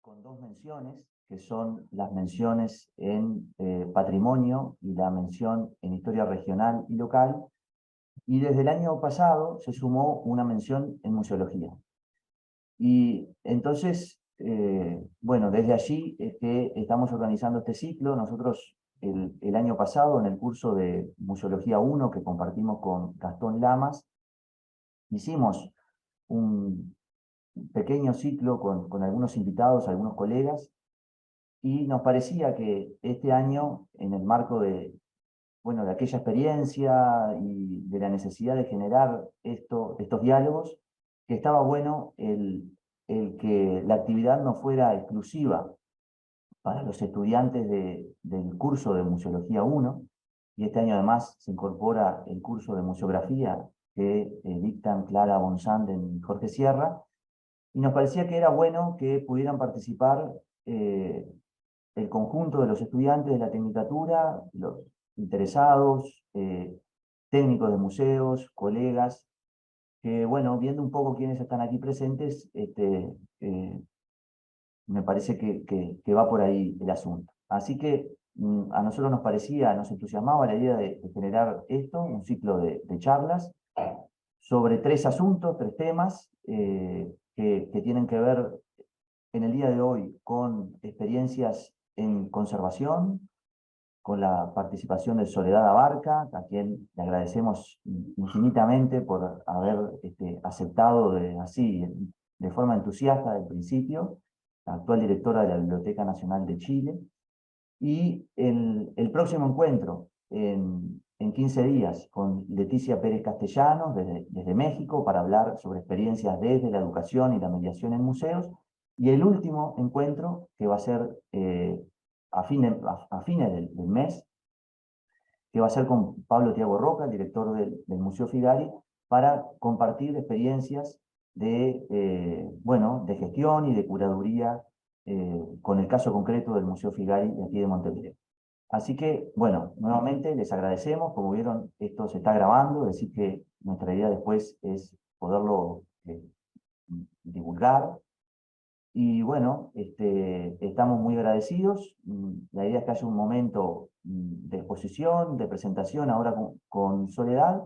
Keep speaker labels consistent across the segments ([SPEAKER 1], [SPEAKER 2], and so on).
[SPEAKER 1] con dos menciones, que son las menciones en patrimonio y la mención en historia regional y local, y desde el año pasado se sumó una mención en museología. Y entonces, bueno, desde allí es que estamos organizando este ciclo. Nosotros el año pasado, en el curso de Museología 1 que compartimos con Gastón Lamas, hicimos un pequeño ciclo con algunos invitados, algunos colegas, y nos parecía que este año, en el marco de, bueno, de aquella experiencia y de la necesidad de generar estos diálogos, que estaba bueno el que la actividad no fuera exclusiva para los estudiantes del curso de Museología 1, y este año además se incorpora el curso de Museografía que dictan Clara Bonsanden y Jorge Sierra, y nos parecía que era bueno que pudieran participar el conjunto de los estudiantes de la Tecnicatura, los interesados, técnicos de museos, colegas, que bueno, viendo un poco quiénes están aquí presentes, me parece que va por ahí el asunto. Así que a nosotros nos parecía, nos entusiasmaba la idea de generar esto, un ciclo de charlas sobre tres asuntos, tres temas que tienen que ver en el día de hoy con experiencias en conservación, con la participación de Soledad Abarca, a quien le agradecemos infinitamente por haber aceptado así, de forma entusiasta del principio, la actual directora de la Biblioteca Nacional de Chile. Y el próximo encuentro, en 15 días, con Leticia Pérez Castellanos, desde México, para hablar sobre experiencias desde la educación y la mediación en museos. Y el último encuentro, que va a ser a fines del mes, que va a ser con Pablo Tiago Roca, el director del Museo Figari, para compartir experiencias bueno, de gestión y de curaduría con el caso concreto del Museo Figari de aquí de Montevideo. Así que, bueno, nuevamente les agradecemos. Como vieron, esto se está grabando, es decir que nuestra idea después es poderlo divulgar. Y bueno, estamos muy agradecidos. La idea es que haya un momento de exposición, de presentación ahora con Soledad,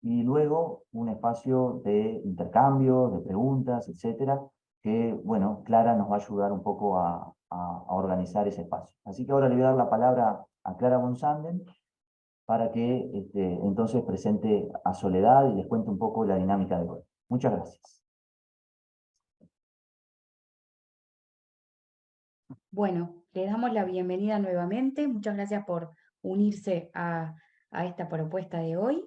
[SPEAKER 1] y luego un espacio de intercambio, de preguntas, etcétera, que, bueno, Clara nos va a ayudar un poco a organizar ese espacio. Así que ahora le voy a dar la palabra a Clara Bonsanden para que entonces presente a Soledad y les cuente un poco la dinámica de hoy. Muchas gracias.
[SPEAKER 2] Bueno, le damos la bienvenida nuevamente. Muchas gracias por unirse a esta propuesta de hoy.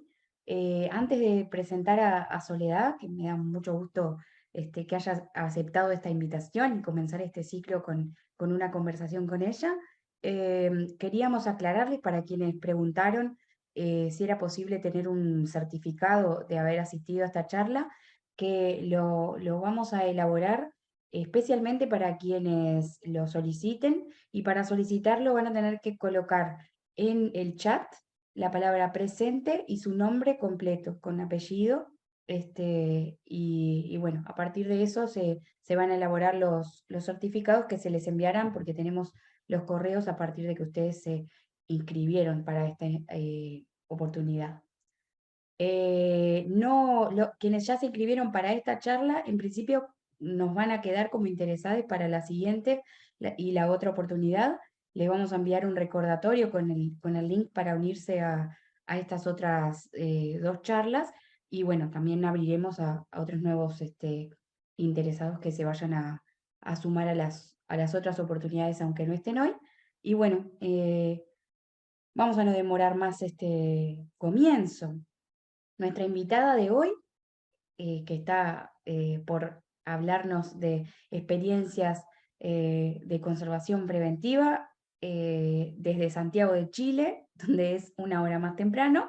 [SPEAKER 2] Antes de presentar a Soledad, que me da mucho gusto que haya aceptado esta invitación y comenzar este ciclo con una conversación con ella, queríamos aclararles para quienes preguntaron si era posible tener un certificado de haber asistido a esta charla, que lo vamos a elaborar especialmente para quienes lo soliciten, y para solicitarlo van a tener que colocar en el chat la palabra presente y su nombre completo, con apellido, y bueno, a partir de eso se van a elaborar los certificados que se les enviarán, porque tenemos los correos a partir de que ustedes se inscribieron para esta oportunidad. Quienes ya se inscribieron para esta charla, en principio nos van a quedar como interesados para la siguiente y la otra oportunidad. Les vamos a enviar un recordatorio con el link para unirse a estas otras dos charlas, y bueno, también abriremos a otros nuevos interesados que se vayan a sumar a las otras oportunidades, aunque no estén hoy. Y bueno, vamos a no demorar más este comienzo. Nuestra invitada de hoy, que está por hablarnos de experiencias de conservación preventiva desde Santiago de Chile, donde es una hora más temprano,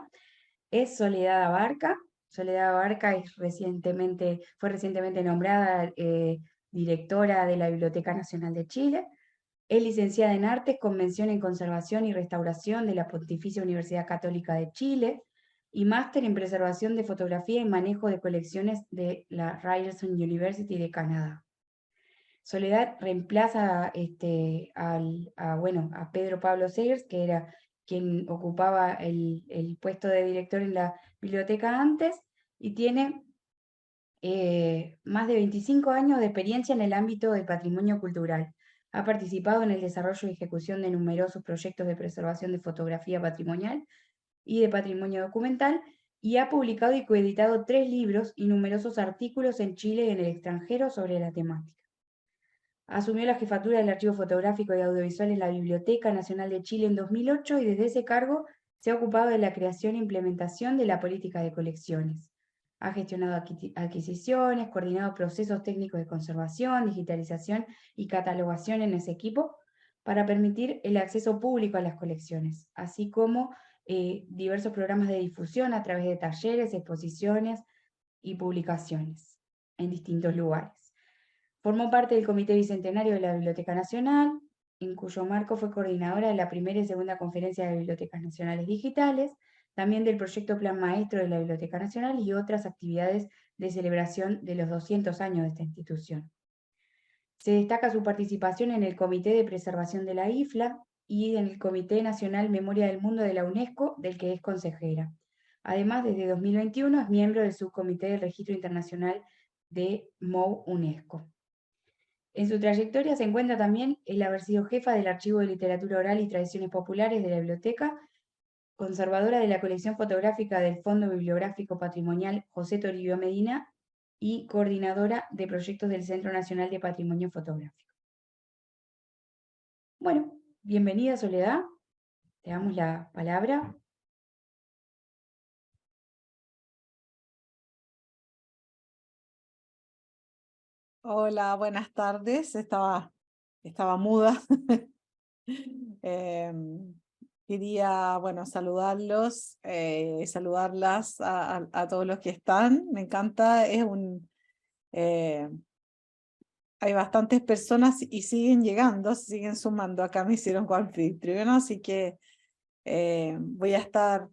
[SPEAKER 2] es Soledad Abarca. Soledad Abarca fue recientemente nombrada directora de la Biblioteca Nacional de Chile. Es licenciada en Artes con mención en Conservación y Restauración de la Pontificia Universidad Católica de Chile y máster en Preservación de Fotografía y Manejo de Colecciones de la Ryerson University de Canadá. Soledad reemplaza a Pedro Pablo Segers, que era quien ocupaba el puesto de director en la biblioteca antes, y tiene más de 25 años de experiencia en el ámbito del patrimonio cultural. Ha participado en el desarrollo y ejecución de numerosos proyectos de preservación de fotografía patrimonial y de patrimonio documental, y ha publicado y coeditado 3 libros y numerosos artículos en Chile y en el extranjero sobre la temática. Asumió la jefatura del Archivo Fotográfico y Audiovisual en la Biblioteca Nacional de Chile en 2008 y desde ese cargo se ha ocupado de la creación e implementación de la política de colecciones. Ha gestionado adquisiciones, coordinado procesos técnicos de conservación, digitalización y catalogación en ese equipo para permitir el acceso público a las colecciones, así como diversos programas de difusión a través de talleres, exposiciones y publicaciones en distintos lugares. Formó parte del Comité Bicentenario de la Biblioteca Nacional, en cuyo marco fue coordinadora de la primera y segunda conferencia de Bibliotecas Nacionales Digitales, también del proyecto Plan Maestro de la Biblioteca Nacional y otras actividades de celebración de los 200 años de esta institución. Se destaca su participación en el Comité de Preservación de la IFLA y en el Comité Nacional Memoria del Mundo de la UNESCO, del que es consejera. Además, desde 2021 es miembro del Subcomité del Registro Internacional de MOU UNESCO. En su trayectoria se encuentra también el haber sido jefa del Archivo de Literatura Oral y Tradiciones Populares de la Biblioteca, conservadora de la colección fotográfica del Fondo Bibliográfico Patrimonial José Toribio Medina y coordinadora de proyectos del Centro Nacional de Patrimonio Fotográfico. Bueno, bienvenida Soledad, te damos la palabra.
[SPEAKER 3] Hola, buenas tardes. Estaba muda. Quería, bueno, saludarlos, saludarlas a todos los que están. Me encanta, hay bastantes personas y siguen llegando, siguen sumando. Acá me hicieron coanfitrión, así que voy a estar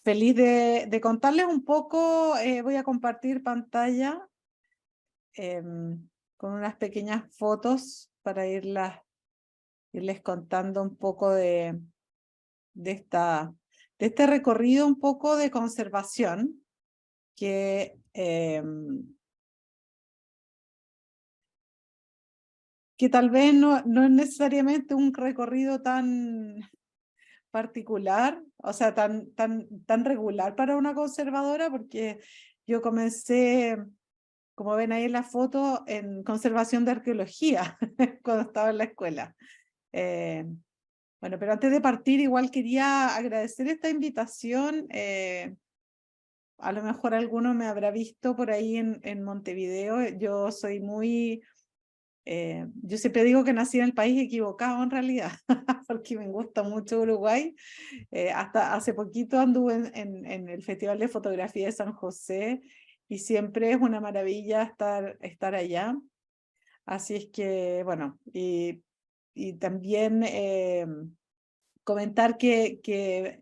[SPEAKER 3] feliz de contarles un poco. Voy a compartir pantalla con unas pequeñas fotos para irles contando un poco de este recorrido un poco de conservación que tal vez no es necesariamente un recorrido tan particular, o sea, tan regular para una conservadora, porque yo comencé, como ven ahí en la foto, en conservación de arqueología cuando estaba en la escuela. Bueno, pero antes de partir igual quería agradecer esta invitación. A lo mejor alguno me habrá visto por ahí en Montevideo. Yo soy muy... yo siempre digo que nací en el país equivocado en realidad, porque me gusta mucho Uruguay. Hasta hace poquito anduve en el Festival de Fotografía de San José y siempre es una maravilla estar allá. Así es que, bueno, y también comentar que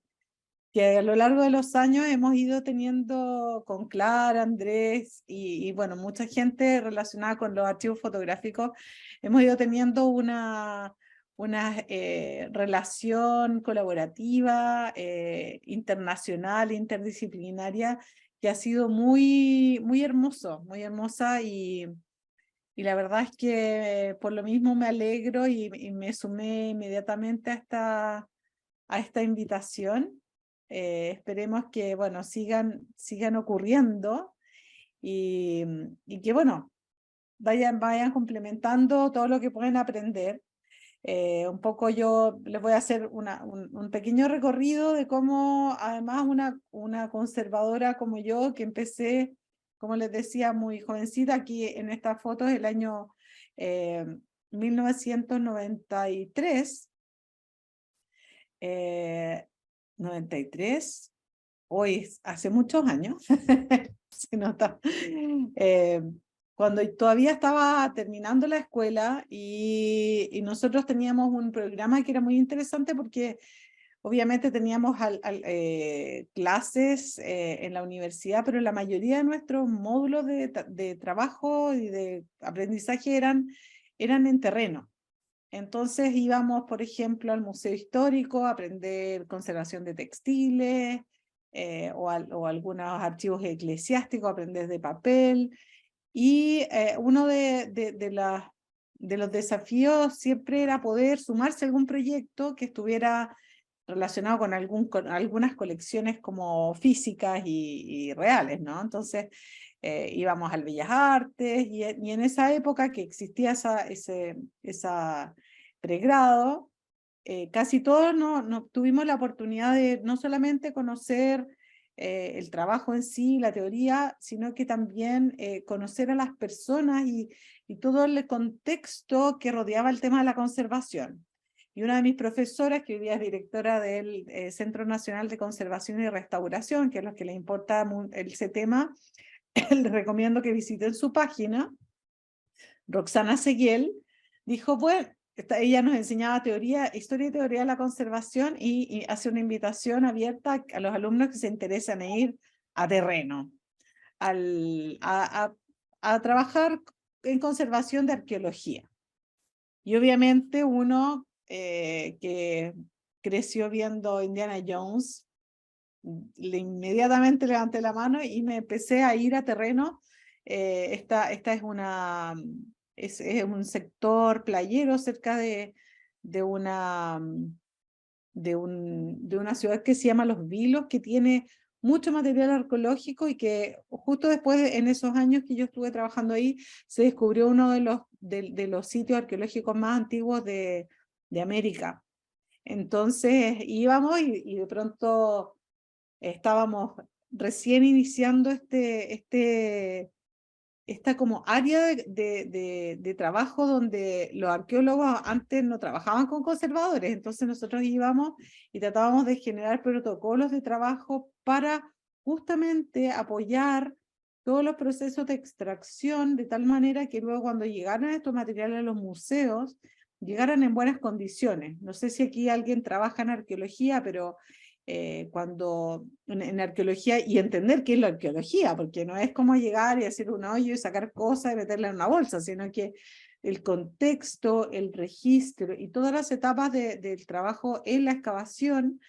[SPEAKER 3] a lo largo de los años hemos ido teniendo con Clara, Andrés y bueno, mucha gente relacionada con los archivos fotográficos, hemos ido teniendo una relación colaborativa, internacional, interdisciplinaria, que ha sido muy hermosa y la verdad es que por lo mismo me alegro y me sumé inmediatamente a esta invitación. Esperemos que, bueno, sigan ocurriendo y que, bueno, vayan complementando todo lo que pueden aprender. Un poco yo les voy a hacer un pequeño recorrido de cómo, además, una conservadora como yo, que empecé, como les decía, muy jovencita, aquí en estas fotos, el año 1993, 93, hoy hace muchos años, se nota, cuando todavía estaba terminando la escuela y nosotros teníamos un programa que era muy interesante porque obviamente teníamos clases en la universidad, pero la mayoría de nuestros módulos de trabajo y de aprendizaje eran en terreno. Entonces íbamos, por ejemplo, al Museo Histórico a aprender conservación de textiles, o algunos archivos eclesiásticos, aprender de papel. Y uno de los desafíos siempre era poder sumarse a algún proyecto que estuviera relacionado con algunas colecciones como físicas y reales, ¿no? Entonces íbamos al Bellas Artes y en esa época que existía esa pregrado, casi todos no tuvimos la oportunidad de no solamente conocer el trabajo en sí, la teoría, sino que también conocer a las personas y todo el contexto que rodeaba el tema de la conservación. Y una de mis profesoras, que hoy día es directora del Centro Nacional de Conservación y Restauración, que es lo que le importa ese tema, les recomiendo que visiten su página, Roxana Seguiel, dijo, bueno, ella nos enseñaba historia y teoría de la conservación y hace una invitación abierta a los alumnos que se interesan en ir a terreno, a trabajar en conservación de arqueología. Y obviamente uno que creció viendo Indiana Jones, inmediatamente levanté la mano y me empecé a ir a terreno. Esta es un sector playero cerca de una ciudad que se llama Los Vilos, que tiene mucho material arqueológico y que justo después, en esos años que yo estuve trabajando ahí, se descubrió uno de los sitios arqueológicos más antiguos de América. Entonces íbamos y de pronto estábamos recién iniciando esta como área de trabajo donde los arqueólogos antes no trabajaban con conservadores, entonces nosotros íbamos y tratábamos de generar protocolos de trabajo para justamente apoyar todos los procesos de extracción de tal manera que luego cuando llegaran estos materiales a los museos, llegaran en buenas condiciones. No sé si aquí alguien trabaja en arqueología, pero cuando en arqueología, y entender qué es la arqueología, porque no es como llegar y hacer un hoyo y sacar cosas y meterla en una bolsa, sino que el contexto, el registro y todas las etapas del trabajo en la excavación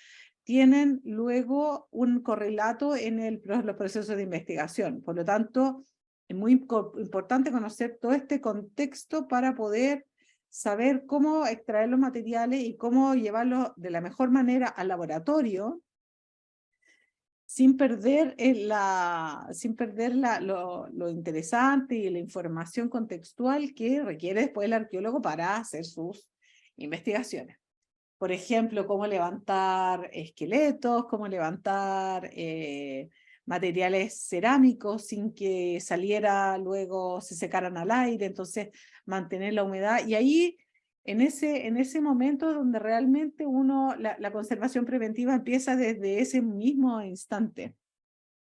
[SPEAKER 3] tienen luego un correlato en los procesos de investigación. Por lo tanto, es muy importante conocer todo este contexto para poder saber cómo extraer los materiales y cómo llevarlos de la mejor manera al laboratorio, sin perder lo interesante y la información contextual que requiere después el arqueólogo para hacer sus investigaciones. Por ejemplo, cómo levantar esqueletos, cómo levantar materiales cerámicos sin que luego se secaran al aire, entonces mantener la humedad. Y ahí, en ese momento donde realmente la conservación preventiva empieza desde ese mismo instante,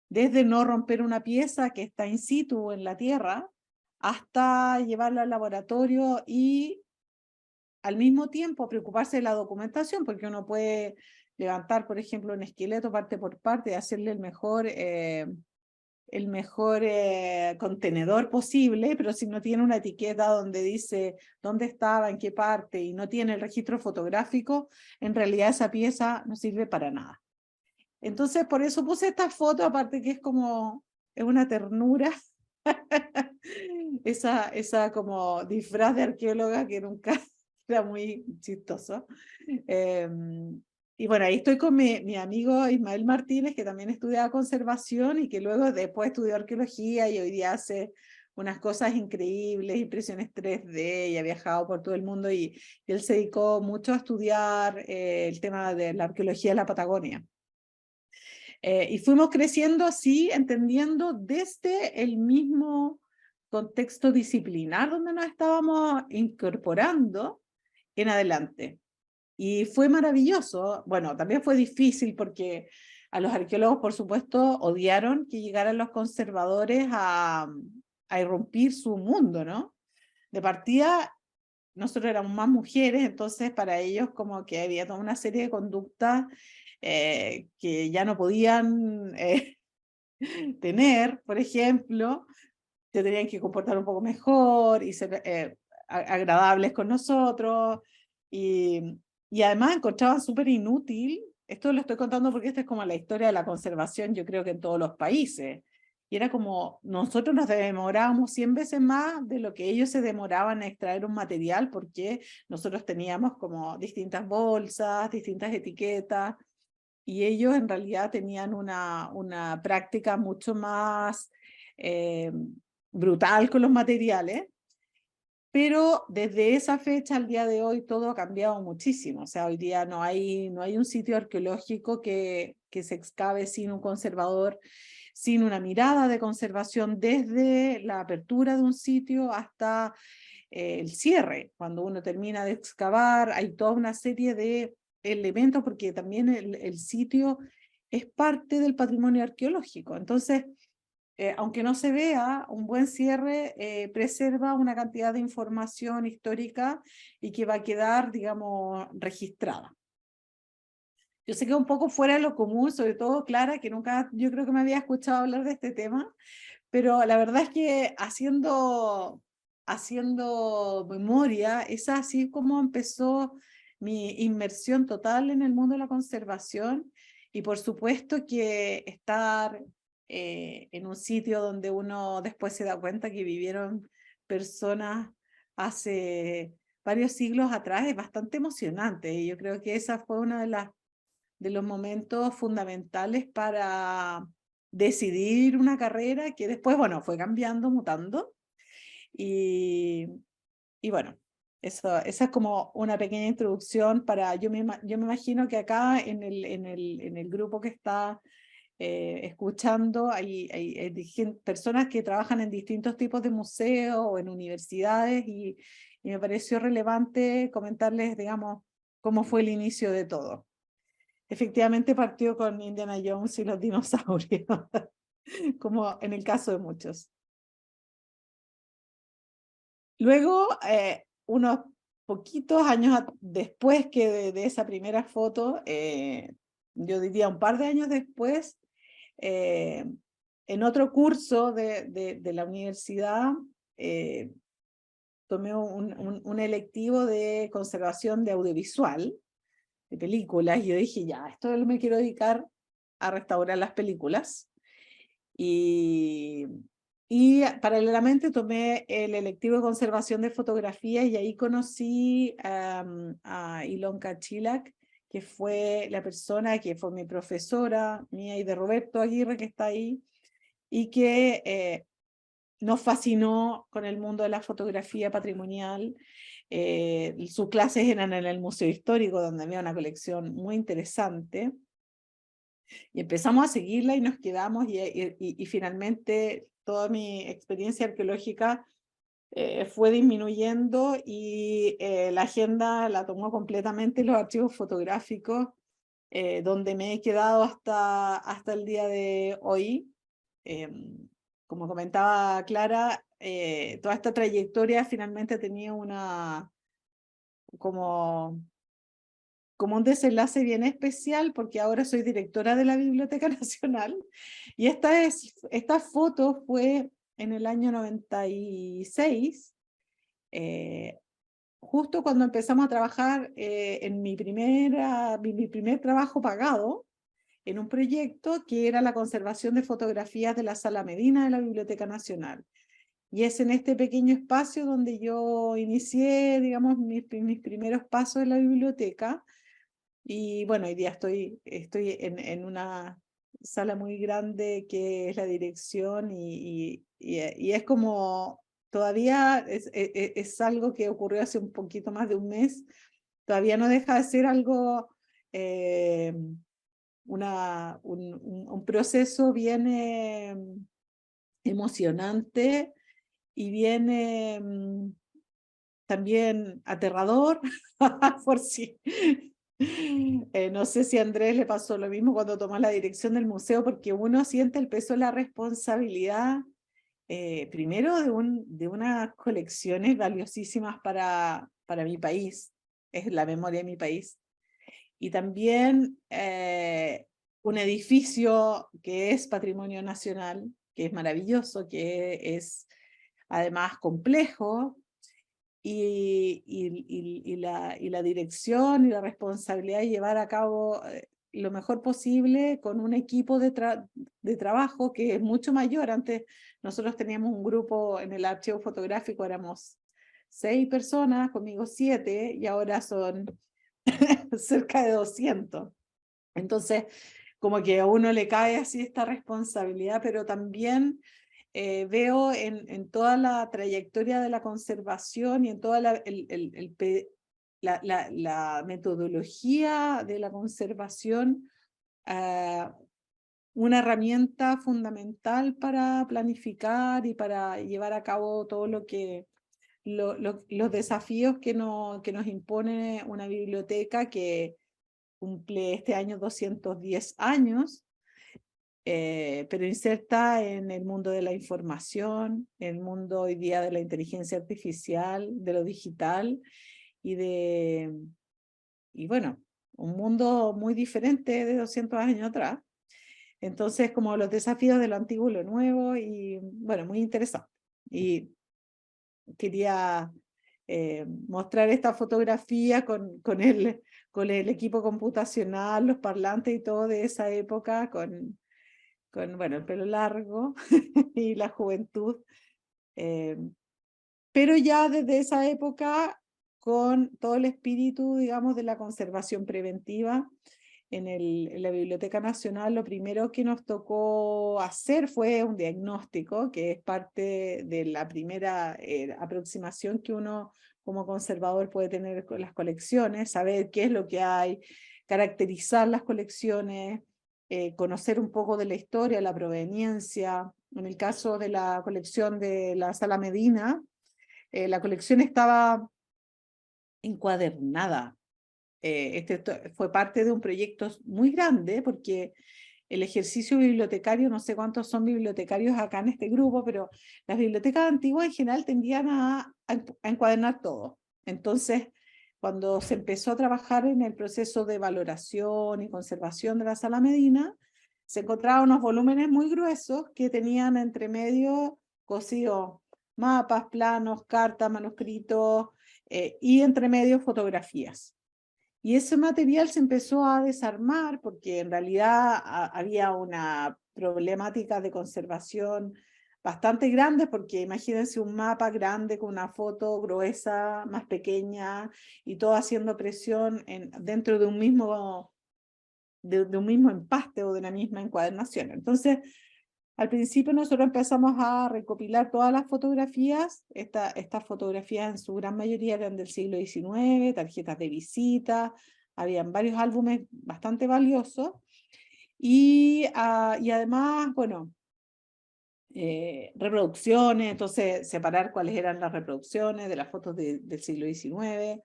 [SPEAKER 3] desde no romper una pieza que está in situ en la tierra, hasta llevarla al laboratorio y al mismo tiempo preocuparse de la documentación, porque uno puede levantar, por ejemplo, un esqueleto parte por parte y hacerle el mejor contenedor posible, pero si no tiene una etiqueta donde dice dónde estaba, en qué parte, y no tiene el registro fotográfico, en realidad esa pieza no sirve para nada. Entonces, por eso puse esta foto, aparte que es una ternura, esa como disfraz de arqueóloga que nunca era muy chistoso. Y bueno, ahí estoy con mi amigo Ismael Martínez, que también estudiaba conservación y que luego después estudió arqueología y hoy día hace unas cosas increíbles, impresiones 3D y ha viajado por todo el mundo y él se dedicó mucho a estudiar el tema de la arqueología de la Patagonia. Y fuimos creciendo así, entendiendo desde el mismo contexto disciplinar donde nos estábamos incorporando en adelante. Y fue maravilloso. Bueno, también fue difícil porque a los arqueólogos, por supuesto, odiaron que llegaran los conservadores a irrumpir su mundo, ¿no? De partida, nosotros éramos más mujeres, entonces para ellos como que había toda una serie de conductas que ya no podían tener, por ejemplo, se tenían que comportar un poco mejor y ser agradables con nosotros, y además encontraban súper inútil, esto lo estoy contando porque esta es como la historia de la conservación, yo creo que en todos los países, y era como, nosotros nos demorábamos 100 veces más de lo que ellos se demoraban a extraer un material, porque nosotros teníamos como distintas bolsas, distintas etiquetas, y ellos en realidad tenían una práctica mucho más brutal con los materiales, pero desde esa fecha al día de hoy todo ha cambiado muchísimo. O sea, hoy día no hay un sitio arqueológico que se excave sin un conservador, sin una mirada de conservación desde la apertura de un sitio hasta el cierre. Cuando uno termina de excavar, hay toda una serie de elementos, porque también el sitio es parte del patrimonio arqueológico. Entonces, aunque no se vea, un buen cierre preserva una cantidad de información histórica y que va a quedar, digamos, registrada. Yo sé que es un poco fuera de lo común, sobre todo Clara, que nunca yo creo que me había escuchado hablar de este tema, pero la verdad es que haciendo memoria, es así como empezó mi inmersión total en el mundo de la conservación, y por supuesto que estar en un sitio donde uno después se da cuenta que vivieron personas hace varios siglos atrás es bastante emocionante, y yo creo que esa fue una de los momentos fundamentales para decidir una carrera que después, bueno, fue cambiando, mutando, y, y bueno, esa es como una pequeña introducción para, yo me imagino que acá en el grupo que está escuchando, hay personas que trabajan en distintos tipos de museos o en universidades, y me pareció relevante comentarles, digamos, cómo fue el inicio de todo. Efectivamente partió con Indiana Jones y los dinosaurios, como en el caso de muchos. Luego, unos poquitos años después que de esa primera foto, yo diría un par de años después, en otro curso de la universidad, tomé un electivo de conservación de audiovisual, de películas, y yo dije, ya, esto me quiero dedicar a restaurar las películas. Y paralelamente tomé el electivo de conservación de fotografía, y ahí conocí a Ilonka Chilak, que fue la persona que fue mi profesora, mía y de Roberto Aguirre, que está ahí, y que nos fascinó con el mundo de la fotografía patrimonial. Sus clases eran en el Museo Histórico, donde había una colección muy interesante. Y empezamos a seguirla y nos quedamos, y finalmente toda mi experiencia arqueológica fue disminuyendo, y la agenda la tomó completamente los archivos fotográficos, donde me he quedado hasta el día de hoy. Como comentaba Clara, toda esta trayectoria finalmente tenía como un desenlace bien especial, porque ahora soy directora de la Biblioteca Nacional, y esta foto fue en el año 96, justo cuando empezamos a trabajar en mi primer trabajo pagado, en un proyecto que era la conservación de fotografías de la Sala Medina de la Biblioteca Nacional. Y es en este pequeño espacio donde yo inicié, digamos, mis primeros pasos en la biblioteca. Y bueno, hoy día estoy en una sala muy grande que es la dirección, y es como, todavía es algo que ocurrió hace un poquito más de un mes, todavía no deja de ser algo, un proceso bien emocionante, y bien también aterrador, por si. No sé si a Andrés le pasó lo mismo cuando tomó la dirección del museo, porque uno siente el peso de la responsabilidad primero de unas colecciones valiosísimas para mi país, es la memoria de mi país, y también un edificio que es patrimonio nacional, que es maravilloso, que es además complejo, y la dirección y la responsabilidad de llevar a cabo lo mejor posible con un equipo de trabajo que es mucho mayor. Antes nosotros teníamos un grupo en el archivo fotográfico, éramos 6 personas, conmigo 7, y ahora son cerca de 200. Entonces, como que a uno le cae así esta responsabilidad, pero también veo en toda la trayectoria de la conservación y en toda la metodología de la conservación una herramienta fundamental para planificar y para llevar a cabo todo lo que los desafíos que nos impone una biblioteca que cumple este año 210 años, pero inserta en el mundo de la información, en el mundo hoy día de la inteligencia artificial, de lo digital y bueno, un mundo muy diferente de 200 años atrás. Entonces, como los desafíos de lo antiguo y lo nuevo, y bueno, muy interesante. Y quería mostrar esta fotografía con el equipo computacional, los parlantes y todo de esa época, con bueno, el pelo largo y la juventud. Pero ya desde esa época, con todo el espíritu, digamos, de la conservación preventiva, en la Biblioteca Nacional, lo primero que nos tocó hacer fue un diagnóstico, que es parte de la primera aproximación que uno como conservador puede tener con las colecciones, saber qué es lo que hay, caracterizar las colecciones, conocer un poco de la historia, la proveniencia. En el caso de la colección de la Sala Medina, la colección estaba encuadernada. Fue parte de un proyecto muy grande, porque el ejercicio bibliotecario, no sé cuántos son bibliotecarios acá en este grupo, pero las bibliotecas antiguas en general tendían a encuadernar todo. Entonces, cuando se empezó a trabajar en el proceso de valoración y conservación de la Sala Medina, se encontraban unos volúmenes muy gruesos que tenían entre medio cosidos mapas, planos, cartas, manuscritos y entre medio fotografías. Y ese material se empezó a desarmar porque en realidad había una problemática de conservación bastante grande, porque imagínense un mapa grande con una foto gruesa, más pequeña, y todo haciendo presión dentro de un mismo empaste o de una misma encuadernación. Entonces, al principio nosotros empezamos a recopilar todas las fotografías. Estas fotografías en su gran mayoría eran del siglo XIX, tarjetas de visita, habían varios álbumes bastante valiosos. Y además, bueno, reproducciones, entonces separar cuáles eran las reproducciones de las fotos del siglo XIX.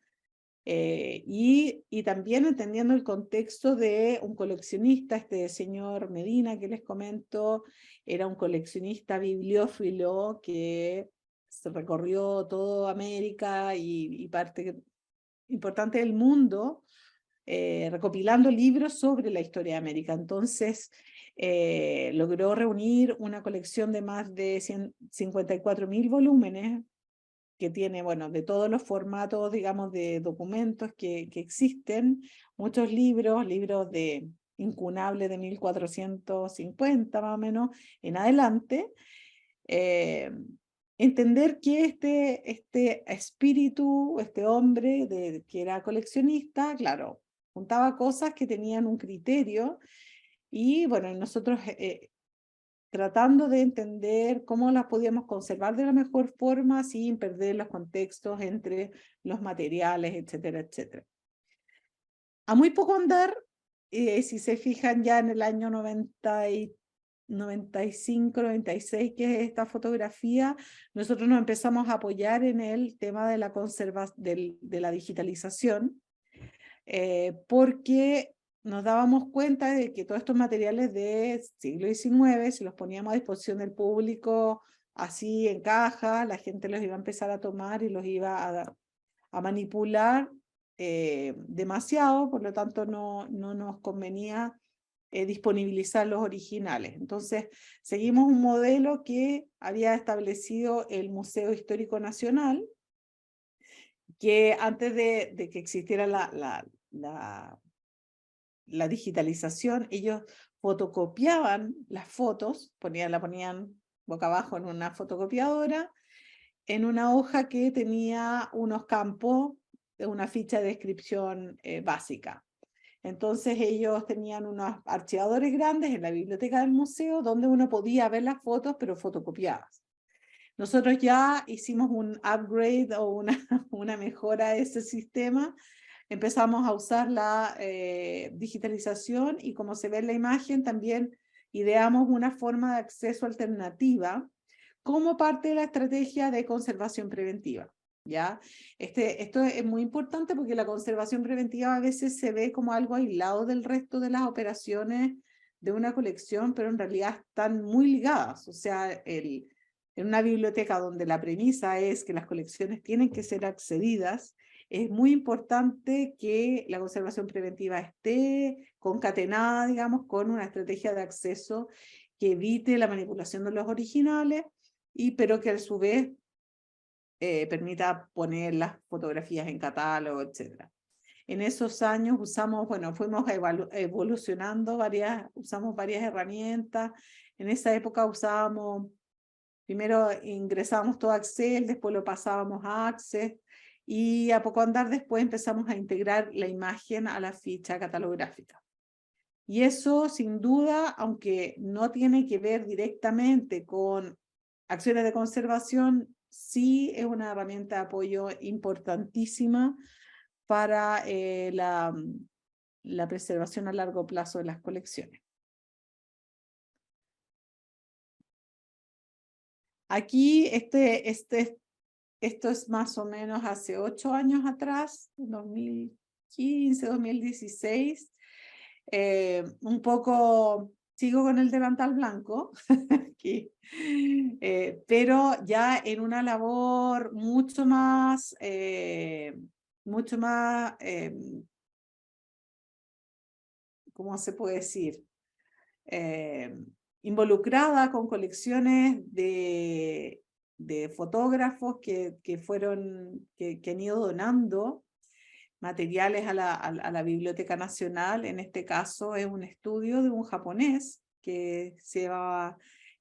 [SPEAKER 3] Y también entendiendo el contexto de un coleccionista, este señor Medina que les comento, era un coleccionista bibliófilo que se recorrió toda América y parte importante del mundo, recopilando libros sobre la historia de América. Entonces, logró reunir una colección de más de 54.000 volúmenes, que tiene, bueno, de todos los formatos, digamos, de documentos que existen, muchos libros de incunables de 1450 más o menos en adelante. Entender que este espíritu, este hombre que era coleccionista, claro, juntaba cosas que tenían un criterio, y bueno, nosotros tratando de entender cómo las podíamos conservar de la mejor forma sin perder los contextos entre los materiales, etcétera, etcétera. A muy poco andar, si se fijan ya en el año 95, 96, que es esta fotografía, nosotros nos empezamos a apoyar en el tema de la de la digitalización, porque nos dábamos cuenta de que todos estos materiales del siglo XIX, si los poníamos a disposición del público así en caja, la gente los iba a empezar a tomar y los iba a manipular demasiado, por lo tanto no nos convenía disponibilizar los originales. Entonces seguimos un modelo que había establecido el Museo Histórico Nacional, que antes de que existiera la digitalización, ellos fotocopiaban las fotos, la ponían boca abajo en una fotocopiadora, en una hoja que tenía unos campos de una ficha de descripción básica. Entonces ellos tenían unos archivadores grandes en la biblioteca del museo donde uno podía ver las fotos, pero fotocopiadas. Nosotros ya hicimos un upgrade o una mejora a ese sistema. Empezamos a usar la digitalización y como se ve en la imagen, también ideamos una forma de acceso alternativa como parte de la estrategia de conservación preventiva. ¿Ya? Esto es muy importante porque la conservación preventiva a veces se ve como algo aislado del resto de las operaciones de una colección, pero en realidad están muy ligadas. O sea, en una biblioteca donde la premisa es que las colecciones tienen que ser accedidas, es muy importante que la conservación preventiva esté concatenada, digamos, con una estrategia de acceso que evite la manipulación de los originales, pero que a su vez permita poner las fotografías en catálogo, etc. En esos años usamos, bueno, fuimos evolucionando usamos varias herramientas. En esa época primero ingresábamos todo a Excel, después lo pasábamos a Access, y a poco andar después empezamos a integrar la imagen a la ficha catalográfica. Y eso, sin duda, aunque no tiene que ver directamente con acciones de conservación, sí es una herramienta de apoyo importantísima para la preservación a largo plazo de las colecciones. Aquí, esto es más o menos hace 8 años atrás, 2015, 2016. Un poco sigo con el delantal blanco, pero ya en una labor mucho más, ¿cómo se puede decir? Involucrada con colecciones de fotógrafos que han ido donando materiales a la Biblioteca Nacional. En este caso es un estudio de un japonés que se llama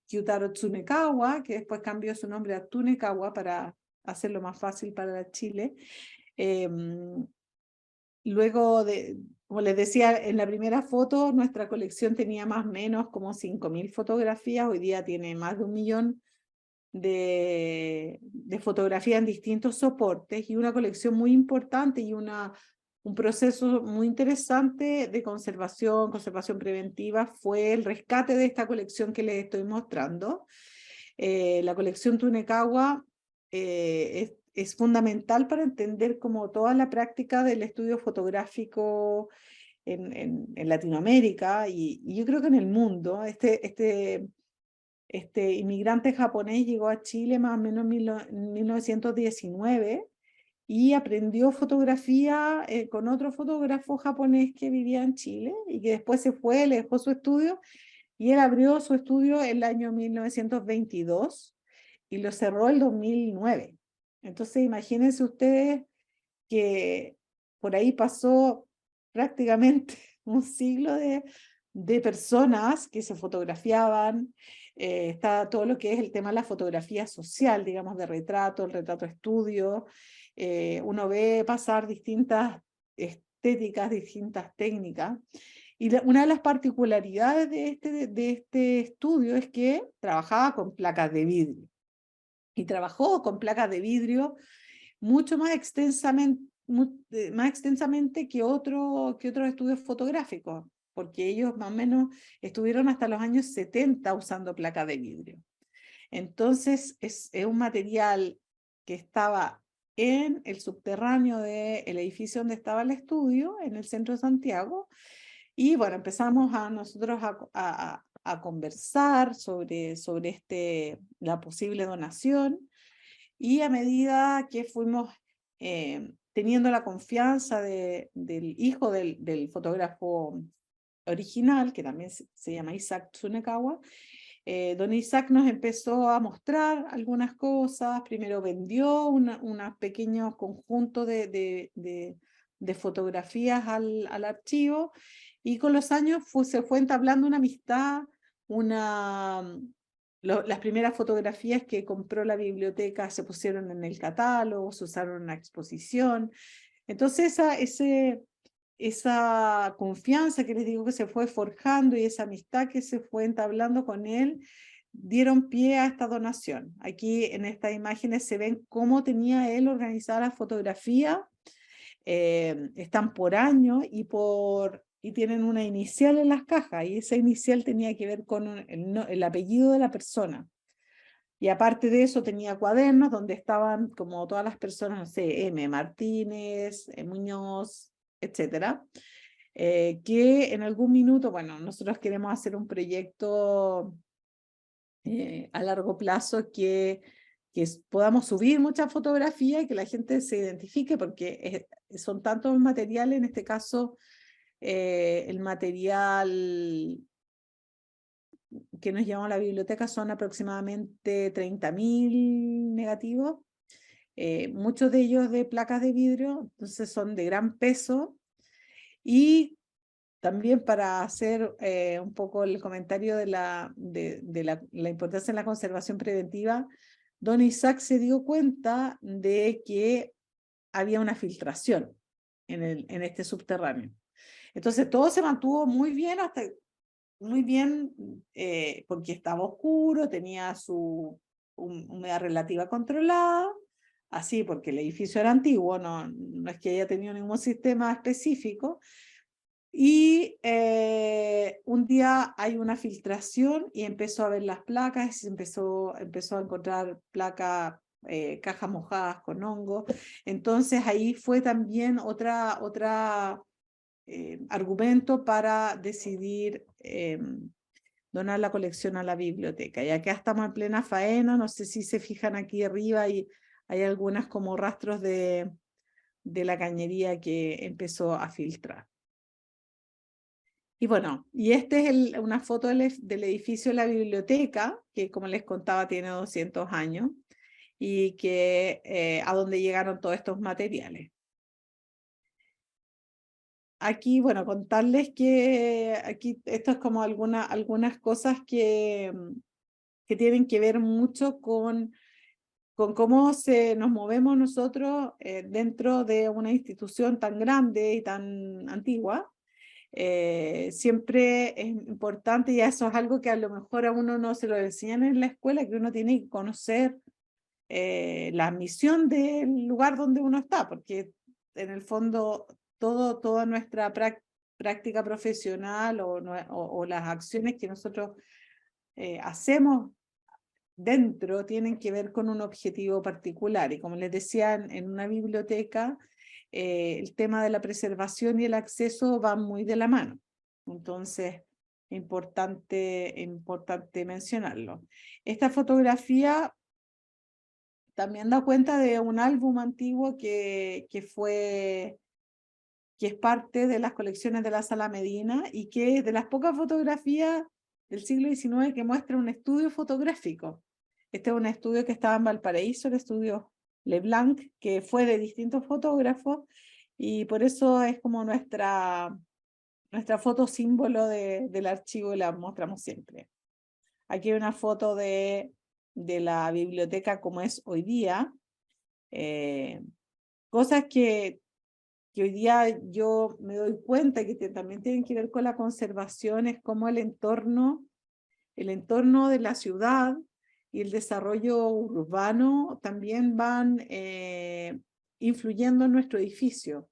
[SPEAKER 3] Kyutaro Tsunekawa, que después cambió su nombre a Tunekawa para hacerlo más fácil para Chile. Luego, como les decía, en la primera foto, nuestra colección tenía más o menos como 5.000 fotografías, hoy día tiene más de 1 millón de fotografías en distintos soportes, y una colección muy importante y un proceso muy interesante de conservación preventiva fue el rescate de esta colección que les estoy mostrando. La colección Tunekawa es fundamental para entender como toda la práctica del estudio fotográfico en Latinoamérica y yo creo que en el mundo. Este inmigrante japonés llegó a Chile más o menos en 1919 y aprendió fotografía con otro fotógrafo japonés que vivía en Chile y que después se fue, le dejó su estudio, y él abrió su estudio el año 1922 y lo cerró el 2009. Entonces imagínense ustedes que por ahí pasó prácticamente un siglo de personas que se fotografiaban. Está todo lo que es el tema de la fotografía social, digamos, de retrato, el retrato estudio. Uno ve pasar distintas estéticas, distintas técnicas. Y una de las particularidades de este estudio es que trabajaba con placas de vidrio. Y trabajó con placas de vidrio mucho más extensamente que otros estudios fotográficos, porque ellos más o menos estuvieron hasta los años 70 usando placas de vidrio. Entonces es un material que estaba en el subterráneo del edificio donde estaba el estudio, en el centro de Santiago, y bueno, empezamos nosotros a a conversar sobre la posible donación, y a medida que fuimos teniendo la confianza del hijo del fotógrafo original, que también se llama Isaac Tsunekawa, don Isaac nos empezó a mostrar algunas cosas. Primero vendió un pequeño conjunto de fotografías al archivo, y con los años se fue entablando una amistad. Las primeras fotografías que compró la biblioteca se pusieron en el catálogo, se usaron en una exposición. Entonces esa confianza que les digo que se fue forjando y esa amistad que se fue entablando con él, dieron pie a esta donación. Aquí en estas imágenes se ven cómo tenía él organizada la fotografía. Están por año y tienen una inicial en las cajas, y esa inicial tenía que ver con el apellido de la persona. Y aparte de eso tenía cuadernos donde estaban como todas las personas, no sé, M. Martínez, Muñoz, etcétera, que en algún minuto, bueno, nosotros queremos hacer un proyecto a largo plazo que podamos subir muchas fotografías y que la gente se identifique, porque son tantos materiales. En este caso, el material que nos llevamos a la biblioteca son aproximadamente 30.000 negativos, muchos de ellos de placas de vidrio, entonces son de gran peso. Y también, para hacer un poco el comentario de la importancia de la conservación preventiva, don Isaac se dio cuenta de que había una filtración en este subterráneo. Entonces todo se mantuvo muy bien, porque estaba oscuro, tenía su humedad relativa controlada, así porque el edificio era antiguo, no es que haya tenido ningún sistema específico. Y un día hay una filtración y empezó a ver las placas, empezó a encontrar cajas mojadas con hongo. Entonces ahí fue también otra argumento para decidir donar la colección a la biblioteca. Y acá estamos en plena faena, no sé si se fijan aquí arriba, y hay algunas como rastros de la cañería que empezó a filtrar. Y bueno, y esta es una foto del edificio de la biblioteca, que como les contaba tiene 200 años, y que a donde llegaron todos estos materiales. Aquí, bueno, contarles que aquí esto es como algunas cosas que tienen que ver mucho con cómo nos movemos nosotros dentro de una institución tan grande y tan antigua. Siempre es importante, y eso es algo que a lo mejor a uno no se lo enseñan en la escuela, que uno tiene que conocer la misión del lugar donde uno está, porque en el fondo toda nuestra práctica profesional o las acciones que nosotros hacemos dentro tienen que ver con un objetivo particular. Y como les decía, en una biblioteca, el tema de la preservación y el acceso van muy de la mano. Entonces, importante mencionarlo. Esta fotografía también da cuenta de un álbum antiguo que es parte de las colecciones de la Sala Medina, y que es de las pocas fotografías del siglo XIX que muestra un estudio fotográfico. Este es un estudio que estaba en Valparaíso, el estudio Leblanc, que fue de distintos fotógrafos, y por eso es como nuestra foto símbolo del archivo, y la mostramos siempre. Aquí hay una foto de la biblioteca como es hoy día. Cosas que hoy día yo me doy cuenta que también tienen que ver con la conservación, es como el entorno de la ciudad y el desarrollo urbano también van influyendo en nuestro edificio.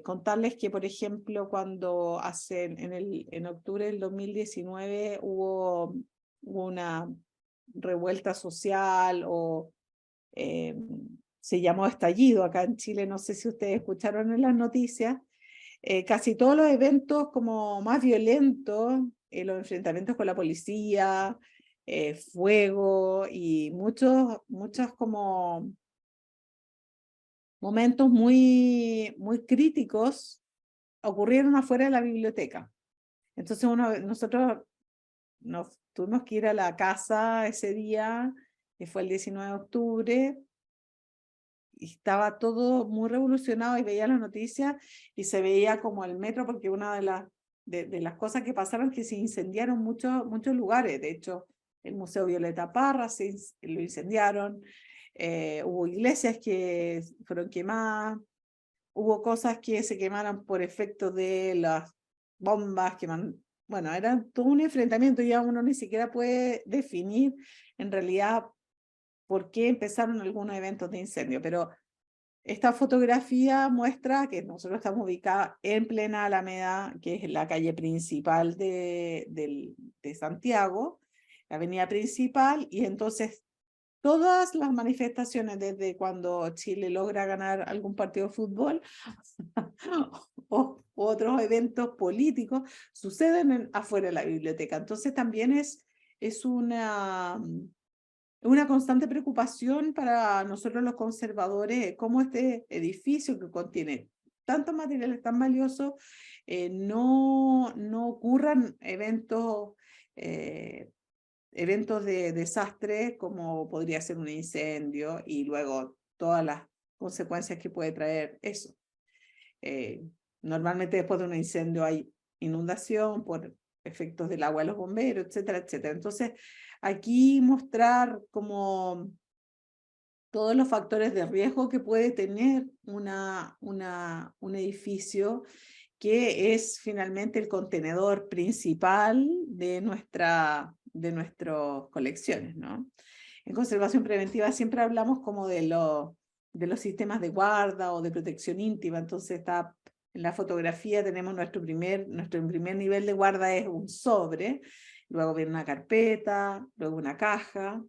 [SPEAKER 3] Contarles que, por ejemplo, cuando en octubre del 2019 hubo una revuelta social, o se llamó estallido acá en Chile, no sé si ustedes escucharon en las noticias, casi todos los eventos como más violentos los enfrentamientos con la policía, fuego y muchos como momentos muy críticos ocurrieron afuera de la biblioteca. Entonces nosotros nos tuvimos que ir a la casa ese día, que fue el 19 de octubre, y estaba todo muy revolucionado y veía las noticias y se veía como el metro, porque una de las cosas que pasaron es que se incendiaron muchos lugares. De hecho, el Museo Violeta Parra lo incendiaron, hubo iglesias que fueron quemadas, hubo cosas que se quemaron por efecto de las bombas, bueno, era todo un enfrentamiento, ya uno ni siquiera puede definir en realidad por qué empezaron algunos eventos de incendio, pero esta fotografía muestra que nosotros estamos ubicados en plena Alameda, que es la calle principal de Santiago, la avenida principal, y entonces todas las manifestaciones, desde cuando Chile logra ganar algún partido de fútbol o otros eventos políticos, suceden afuera de la biblioteca. Entonces también es una constante preocupación para nosotros los conservadores, cómo este edificio que contiene tantos materiales tan valiosos, no ocurran eventos de desastre, como podría ser un incendio y luego todas las consecuencias que puede traer eso. Normalmente después de un incendio hay inundación por efectos del agua de los bomberos, etcétera, etcétera. Entonces, aquí mostrar como todos los factores de riesgo que puede tener un edificio, que es finalmente el contenedor principal de nuestras colecciones, ¿no? En conservación preventiva siempre hablamos como de los sistemas de guarda o de protección íntima. Entonces en la fotografía tenemos nuestro primer nivel de guarda es un sobre, luego viene una carpeta, luego una caja,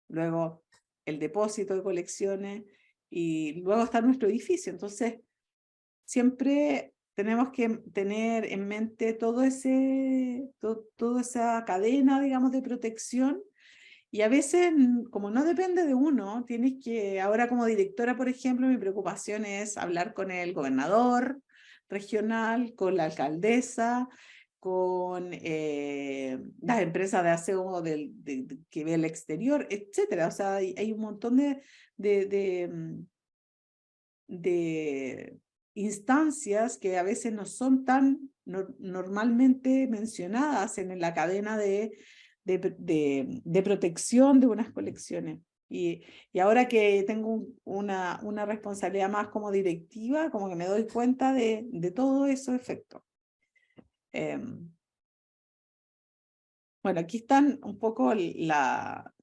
[SPEAKER 3] luego el depósito de colecciones y luego está nuestro edificio. Entonces siempre tenemos que tener en mente toda esa cadena, digamos, de protección. Y a veces, como no depende de uno, tienes que, ahora como directora, por ejemplo, mi preocupación es hablar con el gobernador regional, con la alcaldesa, con las empresas de aseo que ve el exterior, etcétera. O sea, hay un montón de instancias que a veces no son tan normalmente mencionadas en la cadena de protección de unas colecciones. Y ahora que tengo una responsabilidad más como directiva, como que me doy cuenta de todo esos efectos. Bueno, aquí están un poco la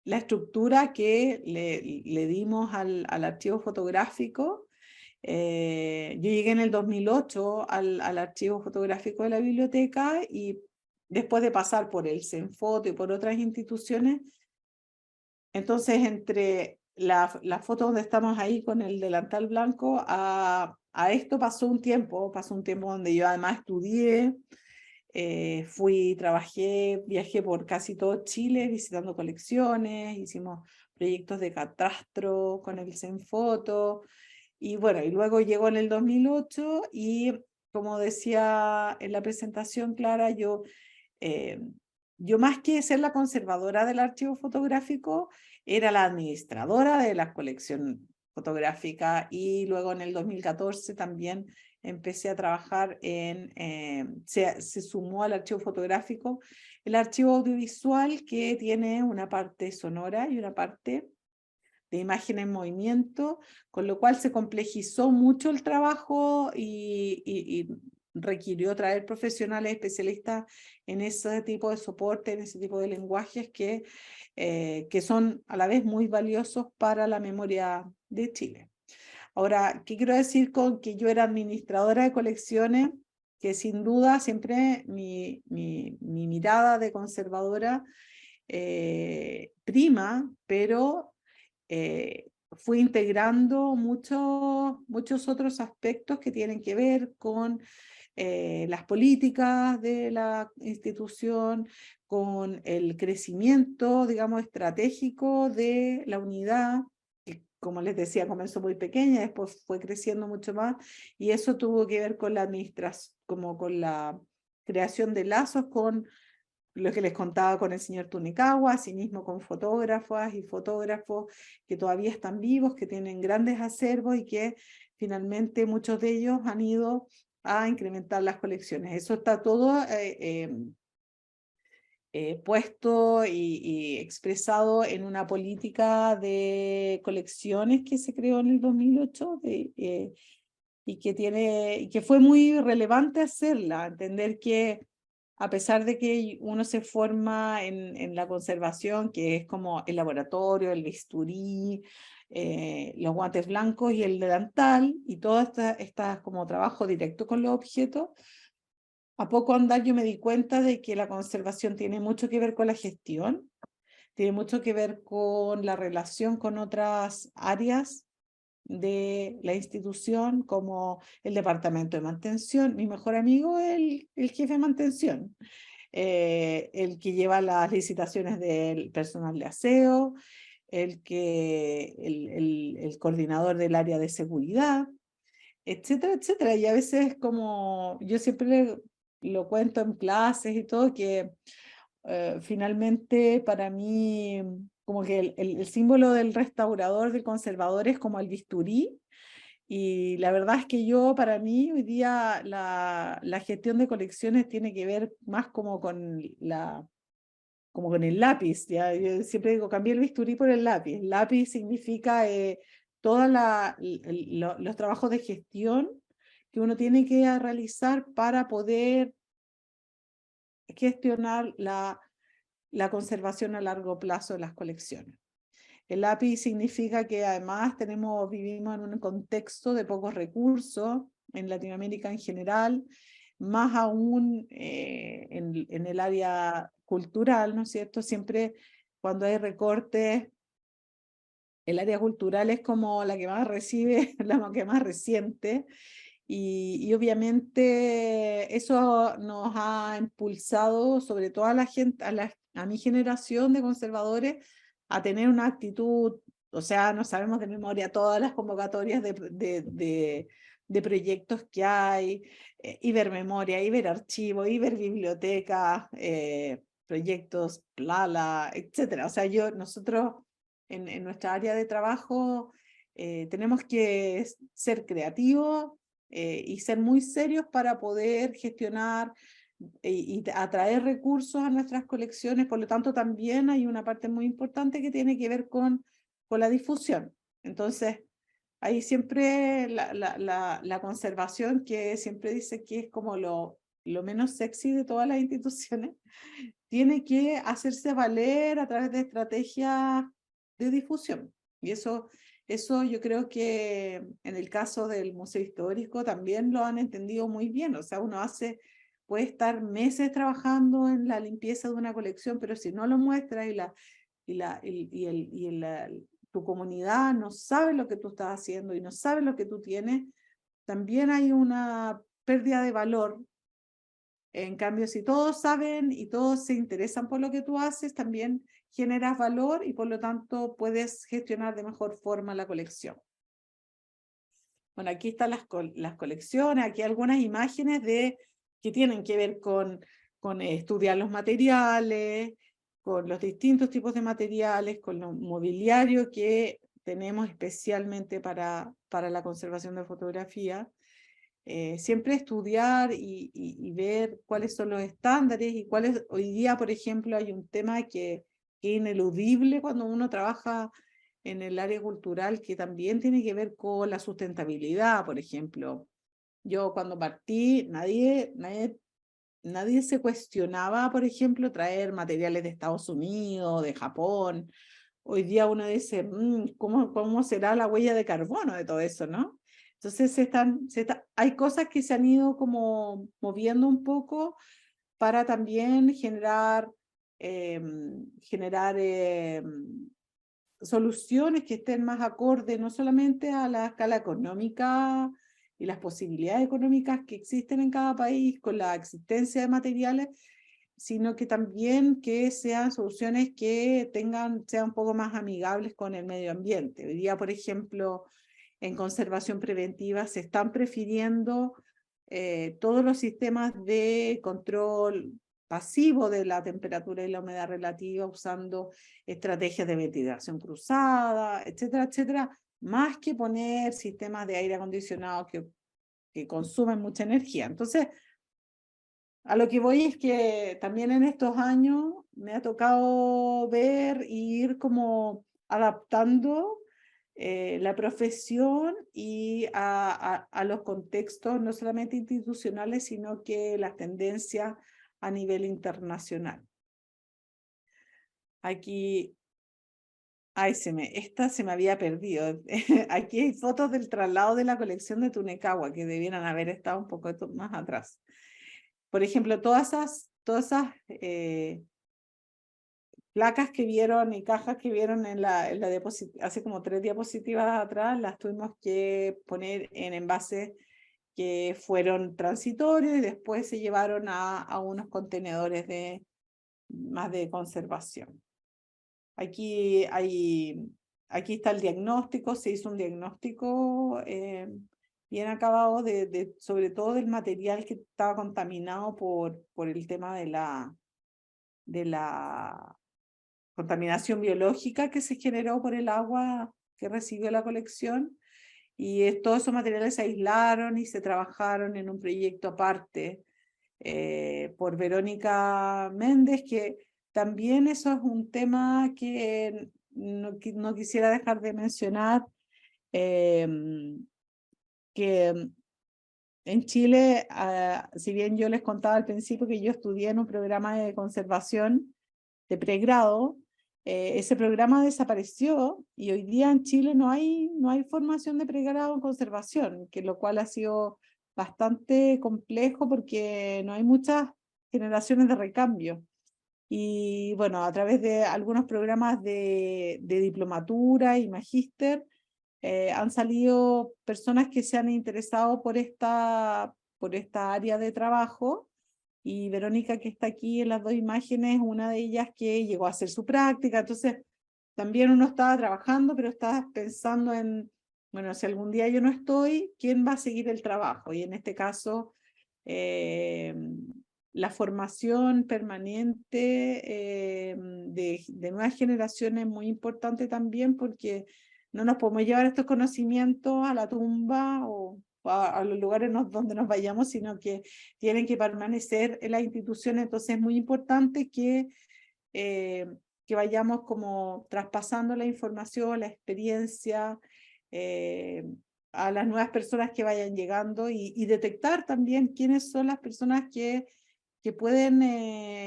[SPEAKER 3] estructura que le dimos al archivo fotográfico. Yo llegué en el 2008 al archivo fotográfico de la biblioteca, y después de pasar por el CENFOTO y por otras instituciones, entonces entre la foto donde estamos ahí con el delantal blanco a esto pasó un tiempo donde yo además estudié, trabajé, viajé por casi todo Chile visitando colecciones, hicimos proyectos de catastro con el CENFOTO, y bueno, y luego llegó en el 2008 y como decía en la presentación Clara, yo más que ser la conservadora del archivo fotográfico, era la administradora de la colección fotográfica, y luego en el 2014 también empecé a trabajar se sumó al archivo fotográfico el archivo audiovisual, que tiene una parte sonora y una parte de imagen en movimiento, con lo cual se complejizó mucho el trabajo y requirió traer profesionales especialistas en ese tipo de soporte, en ese tipo de lenguajes que son a la vez muy valiosos para la memoria de Chile. Ahora, ¿qué quiero decir con que yo era administradora de colecciones? Que sin duda siempre mi mirada de conservadora prima, pero fui integrando muchos otros aspectos que tienen que ver con las políticas de la institución, con el crecimiento, digamos, estratégico de la unidad, que como les decía, comenzó muy pequeña, después fue creciendo mucho más, y eso tuvo que ver con la administración, como con la creación de lazos con lo que les contaba con el señor Tunikawa, asimismo con fotógrafas y fotógrafos que todavía están vivos, que tienen grandes acervos y que finalmente muchos de ellos han ido a incrementar las colecciones. Eso está todo puesto y expresado en una política de colecciones que se creó en el 2008 y que fue muy relevante hacerla, entender que a pesar de que uno se forma en la conservación, que es como el laboratorio, el bisturí, los guantes blancos y el delantal, y todo esta como trabajo directo con los objetos, a poco andar yo me di cuenta de que la conservación tiene mucho que ver con la gestión, tiene mucho que ver con la relación con otras áreas de la institución, como el departamento de mantención. Mi mejor amigo es el jefe de mantención, el que lleva las licitaciones del personal de aseo, el coordinador del área de seguridad, etcétera, etcétera. Y a veces, como yo siempre lo cuento en clases y todo, que finalmente para mí como que el símbolo del restaurador, del conservador es como el bisturí, y la verdad es que para mí hoy día la gestión de colecciones tiene que ver más como con como con el lápiz, ¿ya? Yo siempre digo, cambié el bisturí por el lápiz. El lápiz significa todos los trabajos de gestión que uno tiene que realizar para poder gestionar la conservación a largo plazo de las colecciones. El lápiz significa que además vivimos en un contexto de pocos recursos en Latinoamérica en general, más aún en el área cultural, ¿no es cierto? Siempre cuando hay recortes, el área cultural es como la que más recibe, la que más resiente, y obviamente eso nos ha impulsado, sobre todo a la gente, a mi generación de conservadores, a tener una actitud, o sea, no sabemos de memoria todas las convocatorias de proyectos que hay, Ibermemoria, Iberarchivo, Iberbiblioteca, proyectos Plala, etcétera. O sea, nosotros en nuestra área de trabajo tenemos que ser creativos y ser muy serios para poder gestionar y atraer recursos a nuestras colecciones. Por lo tanto, también hay una parte muy importante que tiene que ver con la difusión. Entonces, hay siempre la conservación, que siempre dice que es como lo menos sexy de todas las instituciones, tiene que hacerse valer a través de estrategias de difusión. Y eso yo creo que en el caso del Museo Histórico también lo han entendido muy bien. O sea, puede estar meses trabajando en la limpieza de una colección, pero si no lo muestra tu comunidad no sabe lo que tú estás haciendo y no sabe lo que tú tienes, también hay una pérdida de valor. En cambio, si todos saben y todos se interesan por lo que tú haces, también generas valor y por lo tanto puedes gestionar de mejor forma la colección. Bueno, aquí están las colecciones, aquí algunas imágenes que tienen que ver con estudiar los materiales, con los distintos tipos de materiales, con lo mobiliario que tenemos especialmente para la conservación de fotografía. Siempre estudiar y ver cuáles son los estándares y cuáles, hoy día, por ejemplo, hay un tema que es ineludible cuando uno trabaja en el área cultural, que también tiene que ver con la sustentabilidad. Por ejemplo, yo cuando partí, nadie se cuestionaba, por ejemplo, traer materiales de Estados Unidos, de Japón. Hoy día uno dice, ¿cómo será la huella de carbono de todo eso, no? Entonces hay cosas que se han ido como moviendo un poco para también generar soluciones que estén más acordes no solamente a la escala económica y las posibilidades económicas que existen en cada país con la existencia de materiales, sino que también que sean soluciones que sean un poco más amigables con el medio ambiente. Hoy día, por ejemplo, en conservación preventiva se están prefiriendo todos los sistemas de control pasivo de la temperatura y la humedad relativa, usando estrategias de ventilación cruzada, etcétera, etcétera, más que poner sistemas de aire acondicionado que consumen mucha energía. Entonces, a lo que voy es que también en estos años me ha tocado ver y ir como adaptando la profesión y a los contextos no solamente institucionales, sino que las tendencias a nivel internacional. Aquí, esta se me había perdido. Aquí hay fotos del traslado de la colección de Tunecagua, que debieran haber estado un poco más atrás. Por ejemplo, todas esas placas que vieron y cajas que vieron en la hace como 3 diapositivas atrás, las tuvimos que poner en envases que fueron transitorios y después se llevaron a unos contenedores más de conservación. Aquí está el diagnóstico, se hizo un diagnóstico bien acabado sobre todo del material que estaba contaminado por el tema de la contaminación biológica que se generó por el agua que recibió la colección, y todos esos materiales se aislaron y se trabajaron en un proyecto aparte por Verónica Méndez, que también eso es un tema que no quisiera dejar de mencionar, que en Chile, si bien yo les contaba al principio que yo estudié en un programa de conservación de pregrado, ese programa desapareció y hoy día en Chile no hay formación de pregrado en conservación, que lo cual ha sido bastante complejo porque no hay muchas generaciones de recambio. Y bueno, a través de algunos programas de diplomatura y magíster, han salido personas que se han interesado por esta área de trabajo, y Verónica, que está aquí en las 2 imágenes, una de ellas que llegó a hacer su práctica. Entonces también uno estaba trabajando, pero estaba pensando en, bueno, si algún día yo no estoy, ¿quién va a seguir el trabajo? Y en este caso, la formación permanente de nuevas generaciones es muy importante también, porque no nos podemos llevar estos conocimientos a la tumba o a los lugares donde nos vayamos, sino que tienen que permanecer en las instituciones. Entonces es muy importante que vayamos como traspasando la información, la experiencia a las nuevas personas que vayan llegando, y detectar también quiénes son las personas que pueden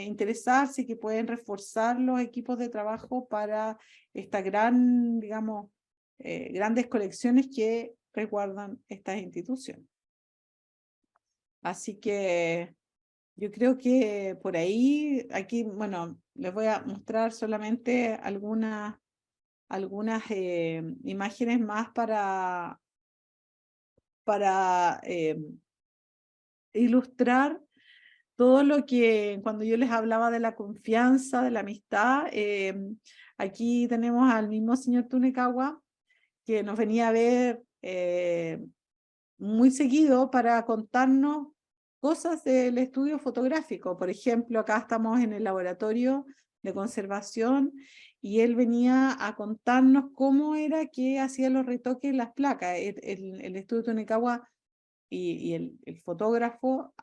[SPEAKER 3] interesarse y que pueden reforzar los equipos de trabajo para esta digamos, grandes colecciones que resguardan estas instituciones. Así que yo creo que por ahí, aquí, bueno, les voy a mostrar solamente algunas imágenes más para ilustrar todo lo que, cuando yo les hablaba de la confianza, de la amistad, aquí tenemos al mismo señor Tunecagua, que nos venía a ver muy seguido para contarnos cosas del estudio fotográfico. Por ejemplo, acá estamos en el laboratorio de conservación y él venía a contarnos cómo era que hacía los retoques en las placas. El estudio Tunecagua y el fotógrafo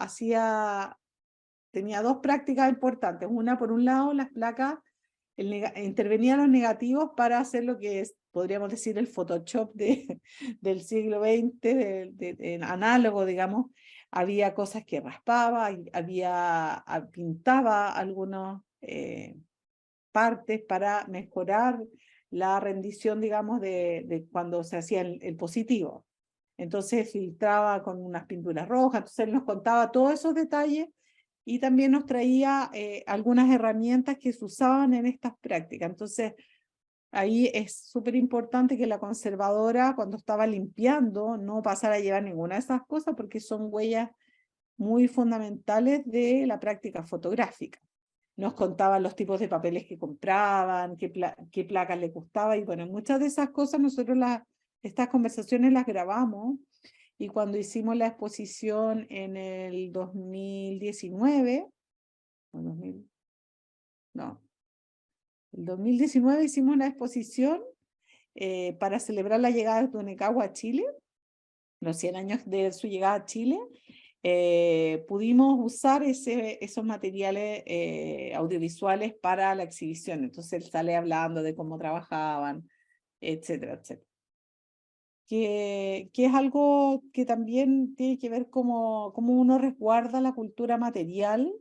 [SPEAKER 3] tenía 2 prácticas importantes. Una, por un lado, las placas, intervenía los negativos para hacer lo que podríamos decir el Photoshop del siglo XX, en análogo, digamos. Había cosas que raspaba, pintaba algunas partes para mejorar la rendición, digamos, de cuando se hacía el positivo. Entonces filtraba con unas pinturas rojas. Entonces él nos contaba todos esos detalles y también nos traía algunas herramientas que se usaban en estas prácticas. Entonces, ahí es súper importante que la conservadora, cuando estaba limpiando, no pasara a llevar ninguna de esas cosas porque son huellas muy fundamentales de la práctica fotográfica. Nos contaban los tipos de papeles que compraban, qué placas les gustaba, y bueno, muchas de esas cosas nosotros estas conversaciones las grabamos, y cuando hicimos la exposición en el 2019, el 2019 hicimos una exposición para celebrar la llegada de Tunecahua a Chile, los 100 años de su llegada a Chile. Pudimos usar esos materiales audiovisuales para la exhibición. Entonces él sale hablando de cómo trabajaban, etcétera, etcétera. Que es algo que también tiene que ver cómo uno resguarda la cultura material,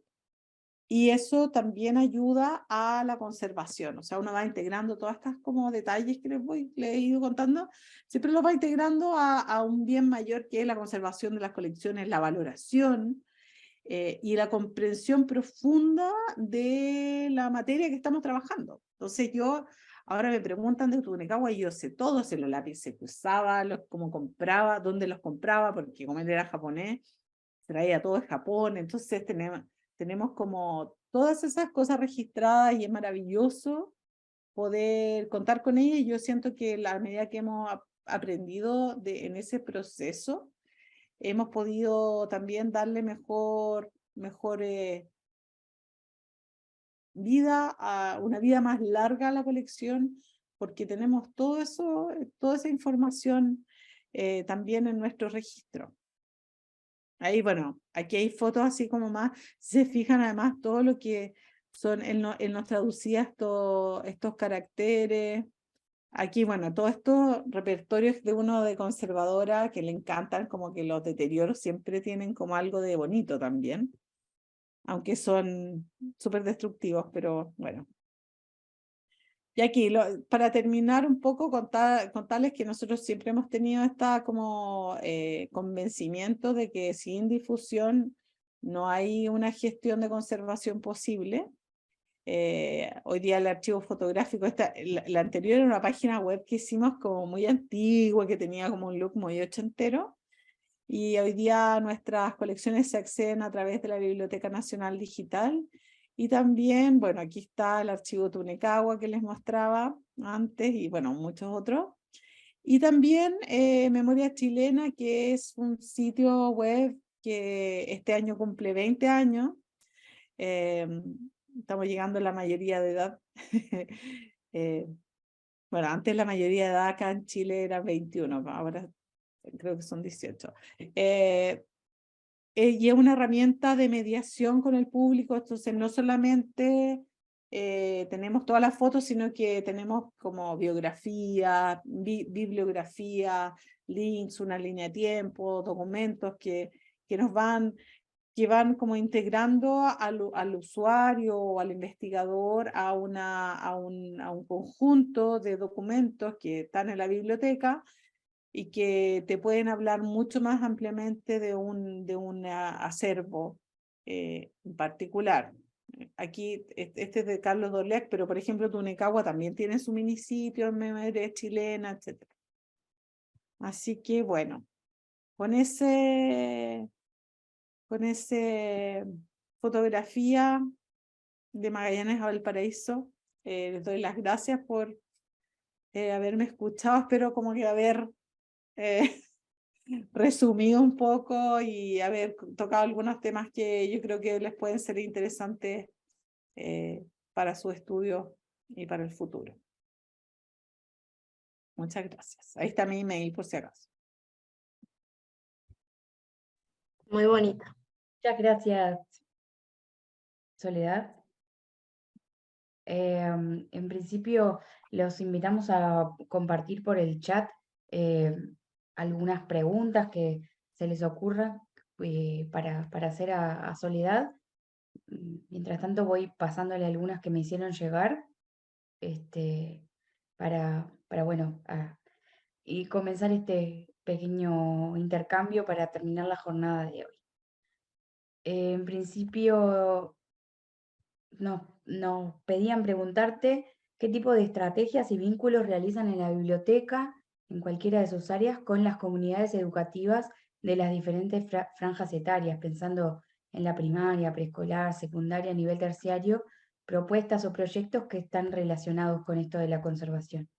[SPEAKER 3] y eso también ayuda a la conservación. O sea, uno va integrando todas estas como detalles que les he ido contando, siempre los va integrando a un bien mayor, que es la conservación de las colecciones, la valoración y la comprensión profunda de la materia que estamos trabajando. Entonces ahora me preguntan de Tunecahua y yo sé todo, sé los lápices que usaba, cómo compraba, dónde los compraba, porque como él era japonés, traía todo de Japón. Entonces tenemos como todas esas cosas registradas, y es maravilloso poder contar con ellas. Y yo siento que a la medida que hemos aprendido en ese proceso, hemos podido también darle mejor una vida más larga a la colección, porque tenemos todo eso, toda esa información también en nuestro registro. Ahí, bueno, aquí hay fotos así como más, si se fijan además todo lo que son, él nos traducía estos caracteres. Aquí, bueno, todos estos repertorios de uno de conservadora que le encantan, como que los deterioros siempre tienen como algo de bonito también, aunque son súper destructivos, pero bueno. Y aquí, para terminar un poco, contarles que nosotros siempre hemos tenido esta como convencimiento de que sin difusión no hay una gestión de conservación posible. Hoy día el archivo fotográfico, la anterior era una página web que hicimos como muy antigua, que tenía como un look muy ochentero, y hoy día nuestras colecciones se acceden a través de la Biblioteca Nacional Digital. Y también, bueno, aquí está el archivo Tunecahua que les mostraba antes, y bueno, muchos otros. Y también Memoria Chilena, que es un sitio web que este año cumple 20 años. Estamos llegando a la mayoría de edad. Bueno, antes la mayoría de edad acá en Chile era 21, ahora creo que son 18. Y es una herramienta de mediación con el público. Entonces no solamente tenemos todas las fotos, sino que tenemos como biografía, bibliografía, links, una línea de tiempo, documentos que van como integrando al usuario o al investigador a un conjunto de documentos que están en la biblioteca, y que te pueden hablar mucho más ampliamente de un acervo en particular. Aquí, este es de Carlos Dorleac, pero por ejemplo Tunecahua también tiene su minisitio en memoria chilena, etc. Así que bueno, con ese fotografía de Magallanes a Valparaíso, les doy las gracias por haberme escuchado. Espero como que haber resumido un poco y haber tocado algunos temas que yo creo que les pueden ser interesantes para su estudio y para el futuro. Muchas gracias. Ahí está mi email por si acaso.
[SPEAKER 4] Muy bonita.
[SPEAKER 2] Muchas gracias, Soledad. En principio, los invitamos a compartir por el chat algunas preguntas que se les ocurra para hacer a Soledad. Mientras tanto, voy pasándole algunas que me hicieron llegar para bueno, y comenzar este pequeño intercambio para terminar la jornada de hoy. En principio, nos pedían preguntarte ¿Qué tipo de estrategias y vínculos realizan en la biblioteca, en cualquiera de sus áreas, con las comunidades educativas de las diferentes franjas etarias, pensando en la primaria, preescolar, secundaria, nivel terciario, propuestas o proyectos que están relacionados con esto de la conservación?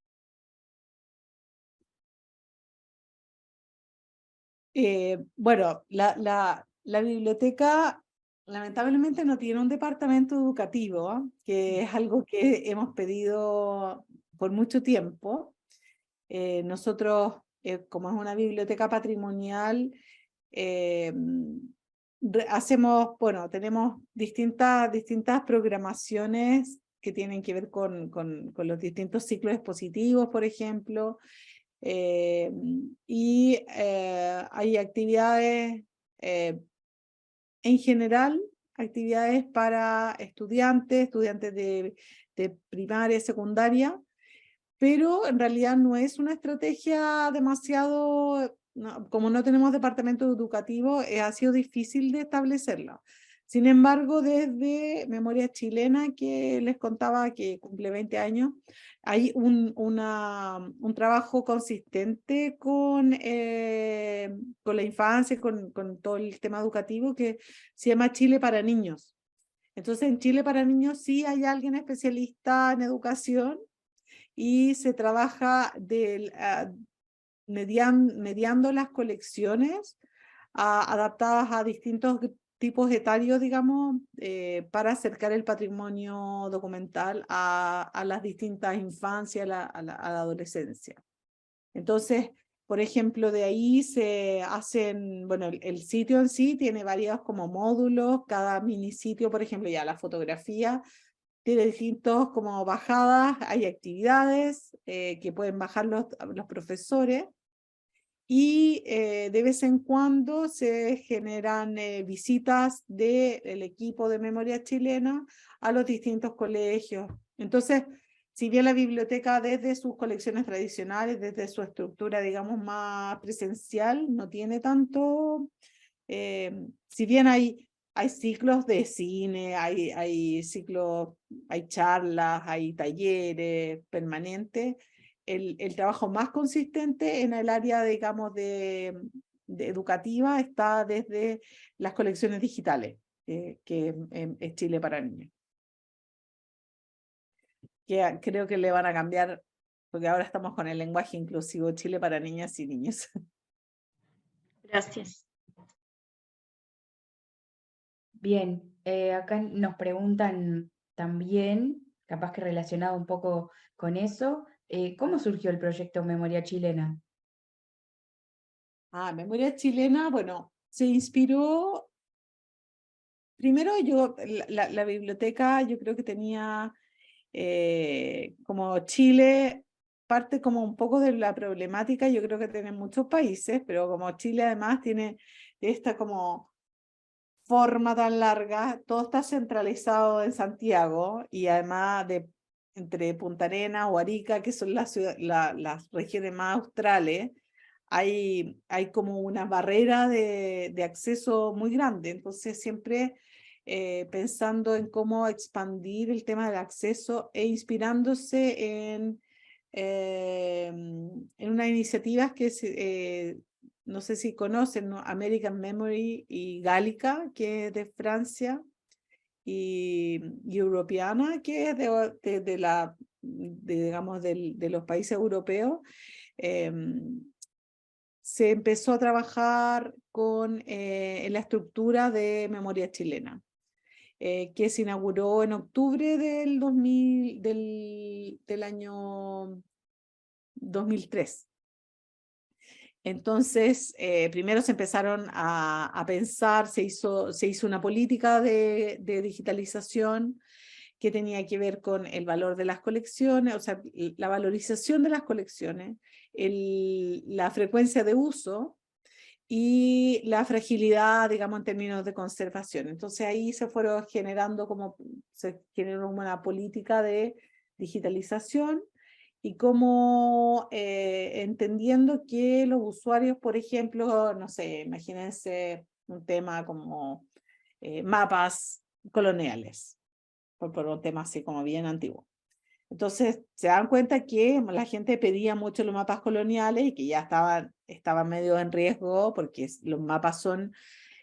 [SPEAKER 3] Bueno, la biblioteca lamentablemente no tiene un departamento educativo, ¿ah? Que es algo que hemos pedido por mucho tiempo. Nosotros, como es una biblioteca patrimonial, hacemos, bueno, tenemos distintas programaciones que tienen que ver con los distintos ciclos expositivos, por ejemplo, y hay actividades, en general, actividades para estudiantes de primaria y secundaria, pero en realidad no es una estrategia demasiado, como no tenemos departamento educativo, ha sido difícil de establecerla. Sin embargo, desde Memoria Chilena, que les contaba que cumple 20 años, hay un trabajo consistente con la infancia, con todo el tema educativo que se llama Chile para Niños. Entonces, en Chile para Niños sí hay alguien especialista en educación y se trabaja mediando las colecciones adaptadas a distintos tipos etarios, digamos, para acercar el patrimonio documental a las distintas infancias, a la adolescencia. Entonces, por ejemplo, de ahí se hacen, bueno, el sitio en sí tiene varios como módulos, cada mini sitio, por ejemplo, ya la fotografía, tiene distintos como bajadas, hay actividades que pueden bajar los profesores y de vez en cuando se generan visitas del equipo de Memoria Chilena a los distintos colegios. Entonces, si bien la biblioteca desde sus colecciones tradicionales, desde su estructura, digamos, más presencial, no tiene tanto, si bien hay ciclos de cine, hay ciclos, hay charlas, hay talleres permanentes, el trabajo más consistente en el área, digamos, de educativa está desde las colecciones digitales, que es Chile para Niños. Que creo que le van a cambiar, porque ahora estamos con el lenguaje inclusivo Chile para niñas y niños.
[SPEAKER 4] Gracias.
[SPEAKER 2] Bien, acá nos preguntan también, capaz que relacionado un poco con eso, ¿cómo surgió el proyecto Memoria Chilena?
[SPEAKER 3] Memoria Chilena, bueno, se inspiró, primero la biblioteca yo creo que tenía como Chile, parte como un poco de la problemática, yo creo que tienen muchos países, pero como Chile además tiene esta como forma tan larga, todo está centralizado en Santiago y además entre Punta Arenas o Arica, que son las regiones más australes, hay como una barrera de acceso muy grande. Entonces siempre pensando en cómo expandir el tema del acceso e inspirándose en unas iniciativas que no sé si conocen, ¿no? American Memory y Gallica, que es de Francia, y Europeana, que es digamos, de los países europeos. Se empezó a trabajar en la estructura de Memoria Chilena, que se inauguró en octubre del año 2003. Entonces, primero se empezaron a pensar, se hizo una política de digitalización que tenía que ver con el valor de las colecciones, o sea, la valorización de las colecciones, la frecuencia de uso y la fragilidad, digamos, en términos de conservación. Entonces ahí se generó una política de digitalización y como entendiendo que los usuarios, por ejemplo, no sé, imagínense un tema como mapas coloniales, por un tema así como bien antiguo. Entonces se dan cuenta que la gente pedía mucho los mapas coloniales y que ya estaban medio en riesgo porque los mapas son,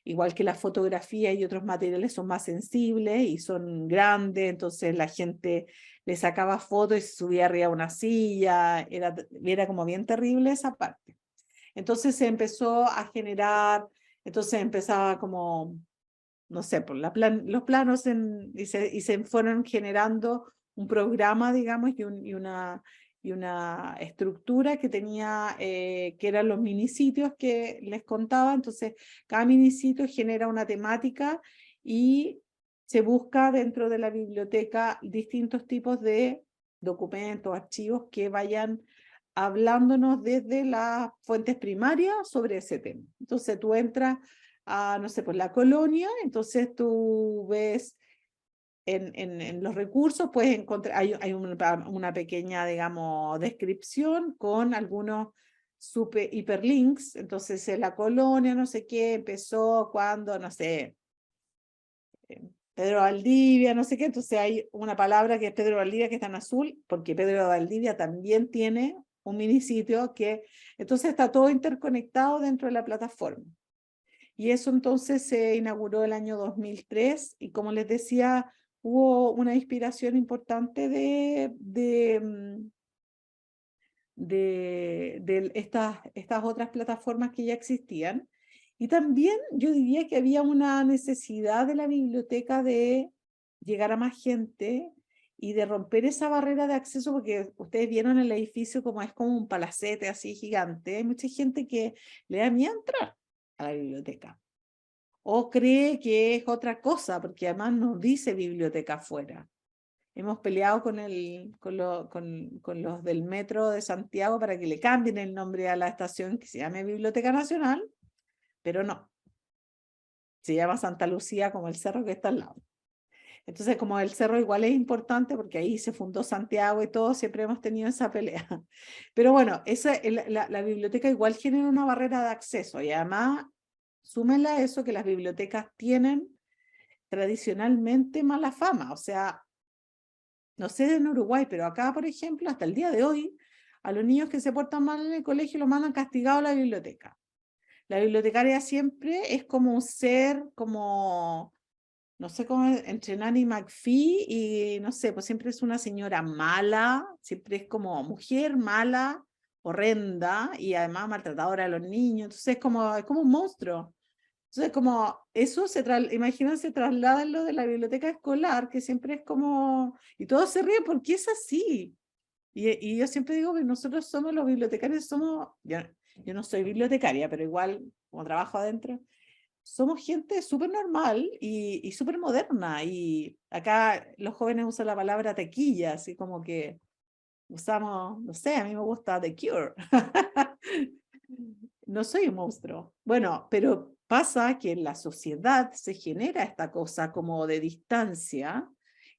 [SPEAKER 3] igual que la fotografía y otros materiales, son más sensibles y son grandes, entonces la gente le sacaba fotos y se subía arriba a una silla, era como bien terrible esa parte. Entonces se empezó a generar, entonces empezaba como, no sé, por los planos y se fueron generando un programa, digamos, y una estructura que tenía, que eran los minisitios que les contaba. Entonces, cada minisitio genera una temática y se busca dentro de la biblioteca distintos tipos de documentos, archivos que vayan hablándonos desde las fuentes primarias sobre ese tema. Entonces, tú entras a, no sé, pues la colonia, entonces tú ves en los recursos, puedes encontrar, hay una pequeña, digamos, descripción con algunos hiperlinks, entonces en la colonia, no sé qué, empezó cuando, no sé, Pedro Valdivia, no sé qué, entonces hay una palabra que es Pedro Valdivia que está en azul, porque Pedro Valdivia también tiene un minisitio que, entonces está todo interconectado dentro de la plataforma. Y eso entonces se inauguró el año 2003 y como les decía, hubo una inspiración importante de estas otras plataformas que ya existían. Y también yo diría que había una necesidad de la biblioteca de llegar a más gente y de romper esa barrera de acceso, porque ustedes vieron el edificio como es como un palacete así gigante. Hay mucha gente que le da miedo entrar a la biblioteca o cree que es otra cosa, porque además nos dice biblioteca afuera. Hemos peleado con los del metro de Santiago para que le cambien el nombre a la estación que se llame Biblioteca Nacional, pero no. Se llama Santa Lucía como el cerro que está al lado. Entonces, como el cerro igual es importante porque ahí se fundó Santiago y todo, siempre hemos tenido esa pelea. Pero bueno, la biblioteca igual genera una barrera de acceso y además, súmenle a eso que las bibliotecas tienen tradicionalmente mala fama. O sea, no sé en Uruguay, pero acá, por ejemplo, hasta el día de hoy, a los niños que se portan mal en el colegio los mandan castigados a la biblioteca. La bibliotecaria siempre es como un ser, como, no sé cómo, entre Nanny McPhee y, no sé, pues siempre es una señora mala, siempre es como mujer mala, horrenda, y además maltratadora de los niños, entonces es como un monstruo. Entonces, como eso imagínense, trasladarlo de la biblioteca escolar, que siempre es como, y todos se ríen porque es así. Y yo siempre digo que nosotros somos los bibliotecarios, yo no soy bibliotecaria, pero igual, como trabajo adentro, somos gente súper normal y súper moderna. Y acá los jóvenes usan la palabra tequilla, así como que usamos, no sé, a mí me gusta The Cure. No soy un monstruo. Bueno, pero pasa que en la sociedad se genera esta cosa como de distancia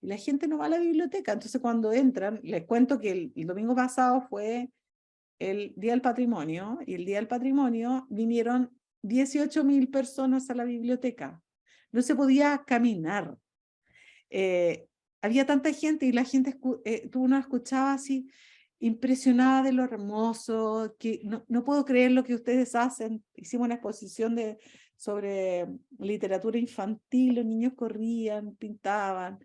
[SPEAKER 3] y la gente no va a la biblioteca. Entonces cuando entran, les cuento que el domingo pasado fue el Día del Patrimonio y el Día del Patrimonio vinieron 18.000 personas a la biblioteca. No se podía caminar. Había tanta gente y la gente, tú no escuchaba así, impresionada de lo hermoso, que no puedo creer lo que ustedes hacen. Hicimos una exposición sobre literatura infantil, los niños corrían, pintaban.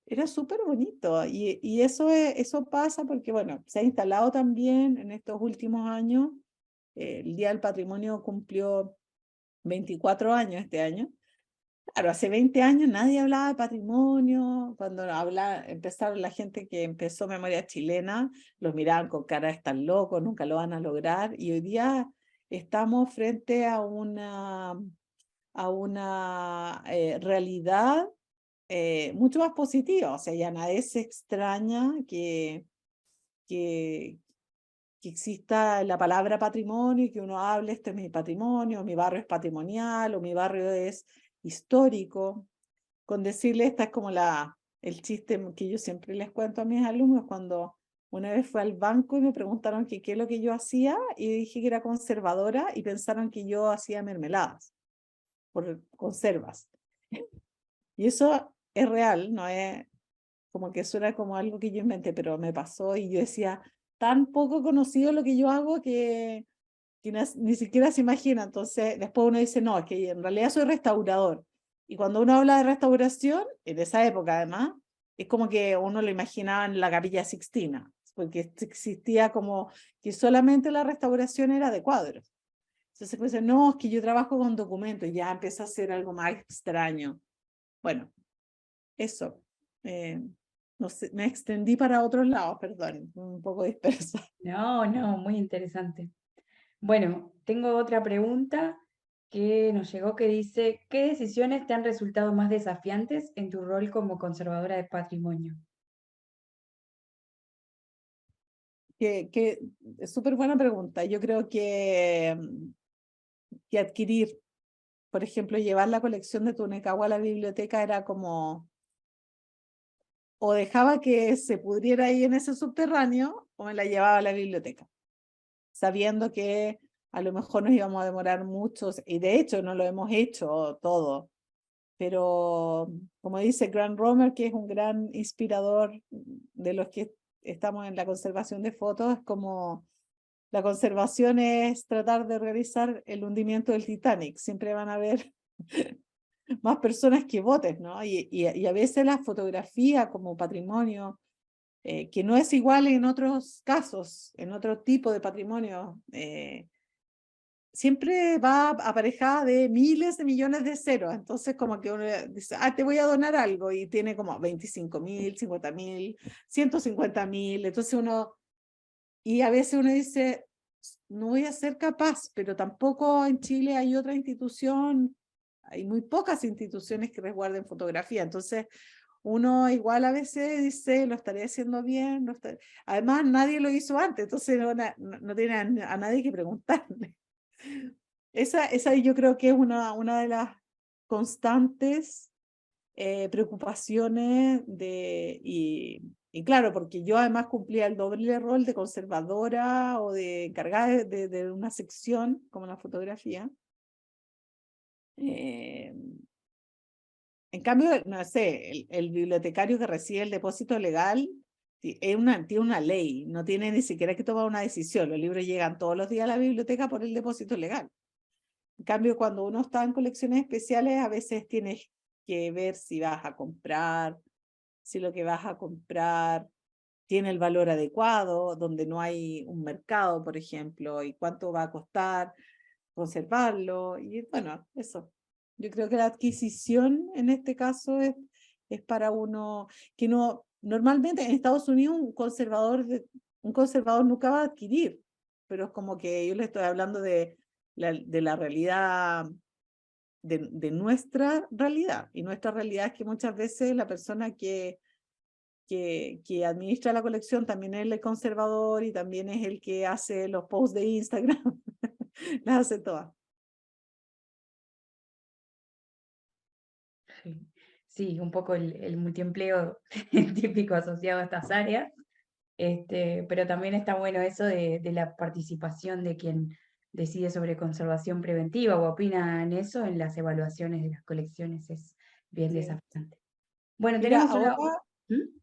[SPEAKER 3] Era súper bonito y eso pasa porque, bueno, se ha instalado también en estos últimos años. El Día del Patrimonio cumplió 24 años este año. Claro, hace 20 años nadie hablaba de patrimonio. Cuando empezaron la gente que empezó Memoria Chilena, los miraban con cara de estar locos, nunca lo van a lograr. Y hoy día estamos frente a una realidad mucho más positiva. O sea, ya nadie se extraña que, que exista la palabra patrimonio y que uno hable, este es mi patrimonio, mi barrio es patrimonial o mi barrio es histórico. Con decirle, esta es como el chiste que yo siempre les cuento a mis alumnos cuando una vez fui al banco y me preguntaron qué es lo que yo hacía y dije que era conservadora y pensaron que yo hacía mermeladas por conservas. Y eso es real, no es, como que suena como algo que yo inventé, pero me pasó y yo decía, tan poco conocido lo que yo hago que ni siquiera se imagina. Entonces, después uno dice, no, es que en realidad soy restaurador. Y cuando uno habla de restauración, en esa época además, es como que uno lo imaginaba en la Capilla Sixtina, porque existía como que solamente la restauración era de cuadros. Entonces, pues, no, es que yo trabajo con documentos, ya empieza a ser algo más extraño. Bueno, eso. No sé, me extendí para otros lados, perdón, un poco dispersa.
[SPEAKER 2] No, no, muy interesante. Bueno, tengo otra pregunta que nos llegó que dice, ¿qué decisiones te han resultado más desafiantes en tu rol como conservadora de patrimonio?
[SPEAKER 3] Que es súper buena pregunta. Yo creo que adquirir, por ejemplo, llevar la colección de Tunecahua a la biblioteca era como, o dejaba que se pudriera ahí en ese subterráneo, o me la llevaba a la biblioteca, sabiendo que a lo mejor nos íbamos a demorar muchos, y de hecho no lo hemos hecho todo, pero como dice Grant Romer, que es un gran inspirador de los que estamos en la conservación de fotos, es como la conservación es tratar de organizar el hundimiento del Titanic. Siempre van a haber más personas que botes, ¿no? Y a veces la fotografía como patrimonio, que no es igual en otros casos, en otro tipo de patrimonio, siempre va aparejada de miles de millones de ceros. Entonces como que uno dice, te voy a donar algo y tiene como 25.000, 50.000, 150.000. Entonces uno, y a veces uno dice, no voy a ser capaz, pero tampoco en Chile hay otra institución, hay muy pocas instituciones que resguarden fotografía. Entonces uno igual a veces dice, lo estaré haciendo bien. Además nadie lo hizo antes, entonces no tiene a nadie que preguntarle. Esa yo creo que es una de las constantes preocupaciones y claro, porque yo además cumplía el doble rol de conservadora o de encargada de una sección como la fotografía. En cambio, no sé, el bibliotecario que recibe el depósito legal tiene una ley, no tiene ni siquiera que tomar una decisión. Los libros llegan todos los días a la biblioteca por el depósito legal. En cambio, cuando uno está en colecciones especiales, a veces tienes que ver si vas a comprar, si lo que vas a comprar tiene el valor adecuado, donde no hay un mercado, por ejemplo, y cuánto va a costar conservarlo. Y bueno, eso. Yo creo que la adquisición en este caso es para uno que no, normalmente en Estados Unidos un conservador nunca va a adquirir, pero es como que yo le estoy hablando de la realidad, de nuestra realidad. Y nuestra realidad es que muchas veces la persona que administra la colección también es el conservador y también es el que hace los posts de Instagram. Las hace todas.
[SPEAKER 2] Sí, un poco el multiempleo típico asociado a estas áreas, pero también está bueno eso de la participación de quien decide sobre conservación preventiva o opina en eso en las evaluaciones de las colecciones, es bien
[SPEAKER 3] Sí.
[SPEAKER 2] desafiante. Bueno,
[SPEAKER 3] Mira,
[SPEAKER 2] tenemos
[SPEAKER 3] ahora,
[SPEAKER 2] una... ¿Mm?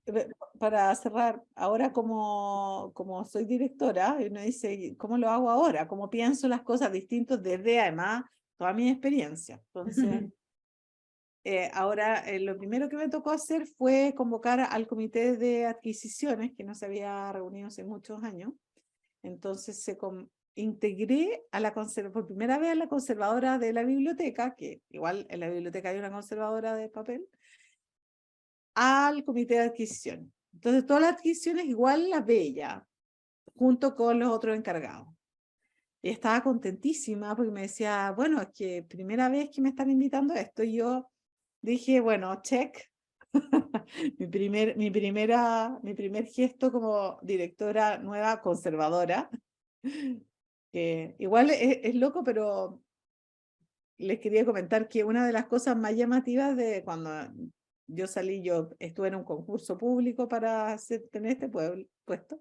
[SPEAKER 3] para cerrar, ahora como soy directora, y uno dice, ¿cómo lo hago ahora? ¿Cómo pienso las cosas distintas desde además toda mi experiencia? Entonces, ahora lo primero que me tocó hacer fue convocar al comité de adquisiciones, que no se había reunido hace muchos años. Entonces integré por primera vez a la conservadora de la biblioteca, que igual en la biblioteca hay una conservadora de papel, al comité de adquisición. Entonces todas las adquisiciones igual las ve ella, junto con los otros encargados. Y estaba contentísima porque me decía, bueno, es que primera vez que me están invitando a esto. Y yo dije, bueno, check. mi primer gesto como directora nueva conservadora. Igual es loco, pero les quería comentar que una de las cosas más llamativas de cuando yo salí, yo estuve en un concurso público para tener este puesto.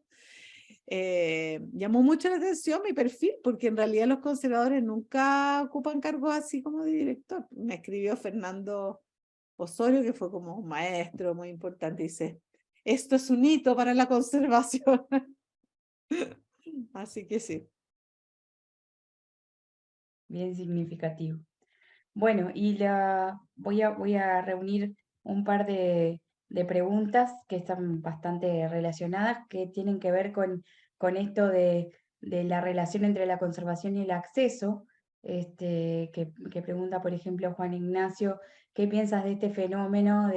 [SPEAKER 3] Llamó mucho la atención mi perfil, porque en realidad los conservadores nunca ocupan cargos así como de director. Me escribió Fernando Osorio, que fue como un maestro muy importante, y dice, esto es un hito para la conservación. Así que sí.
[SPEAKER 2] Bien significativo. Bueno, y voy a reunir un par de preguntas que están bastante relacionadas, que tienen que ver con esto de la relación entre la conservación y el acceso. Que pregunta, por ejemplo, Juan Ignacio, ¿qué piensas de este fenómeno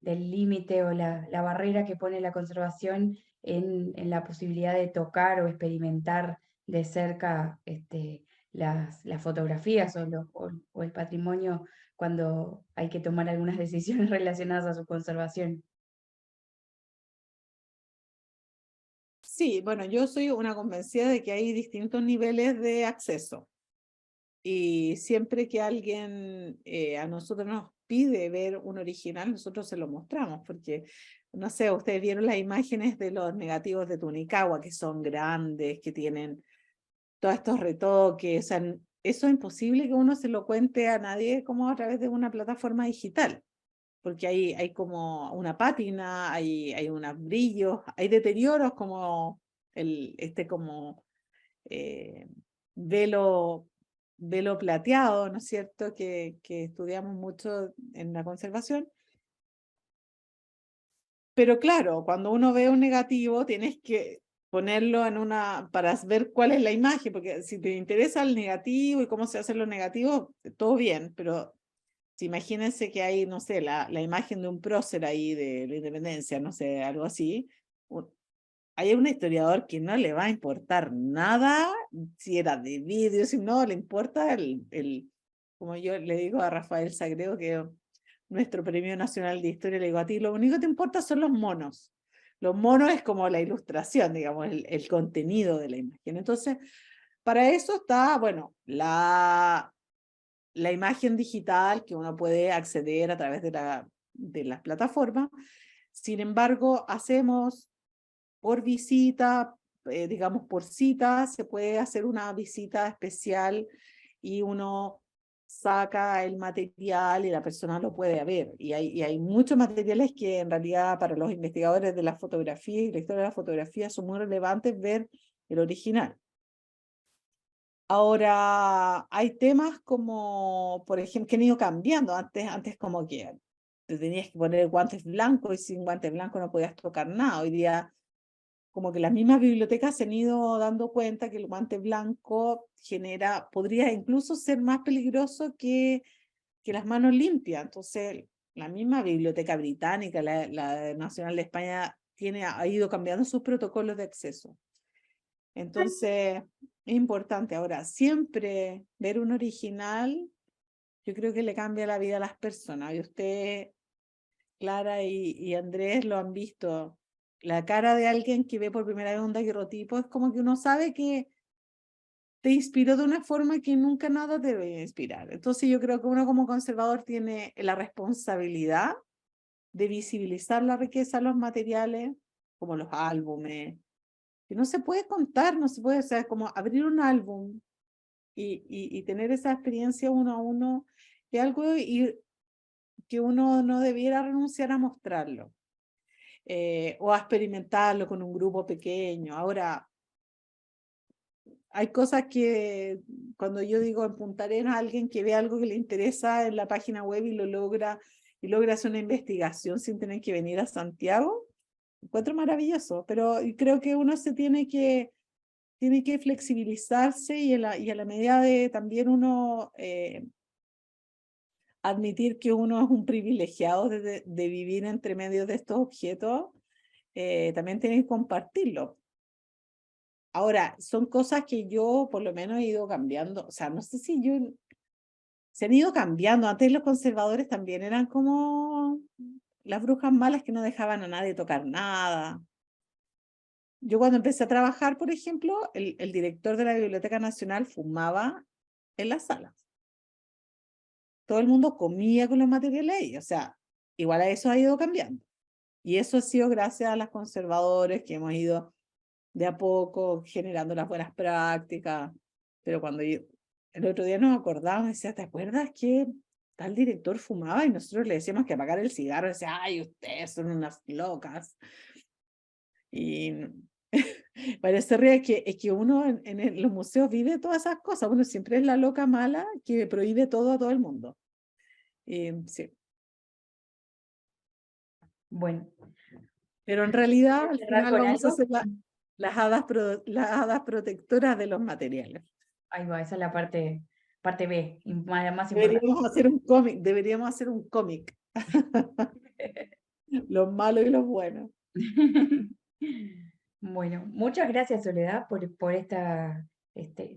[SPEAKER 2] del límite o la barrera que pone la conservación en la posibilidad de tocar o experimentar de cerca las fotografías o el patrimonio cuando hay que tomar algunas decisiones relacionadas a su conservación?
[SPEAKER 3] Sí, bueno, yo soy una convencida de que hay distintos niveles de acceso. Y siempre que alguien a nosotros nos pide ver un original, nosotros se lo mostramos, porque, no sé, ustedes vieron las imágenes de los negativos de Tunicagua, que son grandes, que tienen todos estos retoques, o sea, eso es imposible que uno se lo cuente a nadie como a través de una plataforma digital, porque hay como una pátina, hay unos brillos, hay deterioros como como eh, velo, velo plateado, ¿no es cierto?, que estudiamos mucho en la conservación. Pero claro, cuando uno ve un negativo, tienes que ponerlo para ver cuál es la imagen, porque si te interesa el negativo y cómo se hacen los negativos, todo bien, pero si imagínense que hay, no sé, la imagen de un prócer ahí de la independencia, no sé, algo así, hay un historiador que no le va a importar nada si era de vidrio, si no, le importa como yo le digo a Rafael Sagredo, que nuestro Premio Nacional de Historia, le digo, a ti lo único que te importa son los monos. Los monos es como la ilustración, digamos, el contenido de la imagen. Entonces, para eso está, bueno, la imagen digital que uno puede acceder a través de las plataformas. Sin embargo, hacemos por visita, digamos por cita, se puede hacer una visita especial y uno saca el material y la persona lo puede ver. Y hay muchos materiales que en realidad para los investigadores de la fotografía y la historia de la fotografía son muy relevantes ver el original. Ahora, hay temas como, por ejemplo, que han ido cambiando. Antes como que te tenías que poner guantes blancos y sin guantes blancos no podías tocar nada. Hoy día como que las mismas bibliotecas se han ido dando cuenta que el guante blanco podría incluso ser más peligroso que las manos limpias. Entonces, la misma Biblioteca Británica, la Nacional de España, ha ido cambiando sus protocolos de acceso. Entonces, es importante. Ahora, siempre ver un original, yo creo que le cambia la vida a las personas. Y usted, Clara y Andrés, lo han visto. La cara de alguien que ve por primera vez un daguerrotipo es como que uno sabe que te inspiró de una forma que nunca nada te debe inspirar. Entonces yo creo que uno como conservador tiene la responsabilidad de visibilizar la riqueza de los materiales, como los álbumes, que no se puede contar, no se puede, o sea, como abrir un álbum y tener esa experiencia uno a uno, es algo que uno no debiera renunciar a mostrarlo. O a experimentarlo con un grupo pequeño. Ahora, hay cosas que cuando yo digo en Punta Arenas, alguien que ve algo que le interesa en la página web y logra hacer una investigación sin tener que venir a Santiago, encuentro maravilloso, pero creo que uno tiene que flexibilizarse y a la medida de también uno admitir que uno es un privilegiado de vivir entre medio de estos objetos, también tiene que compartirlo. Ahora, son cosas que yo por lo menos he ido cambiando, o sea, no sé si se han ido cambiando. Antes los conservadores también eran como las brujas malas que no dejaban a nadie tocar nada. Yo cuando empecé a trabajar, por ejemplo, el director de la Biblioteca Nacional fumaba en las salas. Todo el mundo comía con los materiales ahí, o sea, igual a eso ha ido cambiando. Y eso ha sido gracias a las conservadores que hemos ido de a poco generando las buenas prácticas. Pero cuando el otro día nos acordábamos, decía, ¿te acuerdas que tal director fumaba y nosotros le decíamos que apagara el cigarro, y decía, ay, ustedes son unas locas. Y bueno, se ríe es que uno en los museos vive todas esas cosas, uno siempre es la loca mala que prohíbe todo a todo el mundo. Sí.
[SPEAKER 2] Bueno,
[SPEAKER 3] Pero en realidad al
[SPEAKER 2] ¿cerrar
[SPEAKER 3] final
[SPEAKER 2] con
[SPEAKER 3] vamos a
[SPEAKER 2] algo?
[SPEAKER 3] ser las hadas protectoras de los materiales.
[SPEAKER 2] Ahí va, esa es la parte B, más importante.
[SPEAKER 3] Deberíamos hacer un cómic. Los malos y los buenos.
[SPEAKER 2] Bueno, muchas gracias Soledad por esta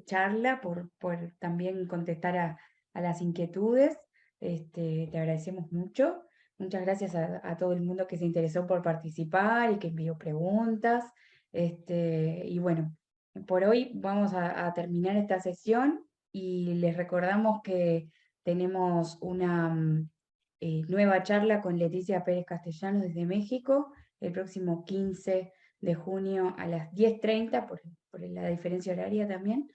[SPEAKER 2] charla, por también contestar a las inquietudes. Te agradecemos mucho. Muchas gracias a todo el mundo que se interesó por participar y que envió preguntas. Y bueno, por hoy vamos a terminar esta sesión y les recordamos que tenemos una nueva charla con Leticia Pérez Castellanos desde México el próximo 15 de junio a las 10:30, por la diferencia horaria también.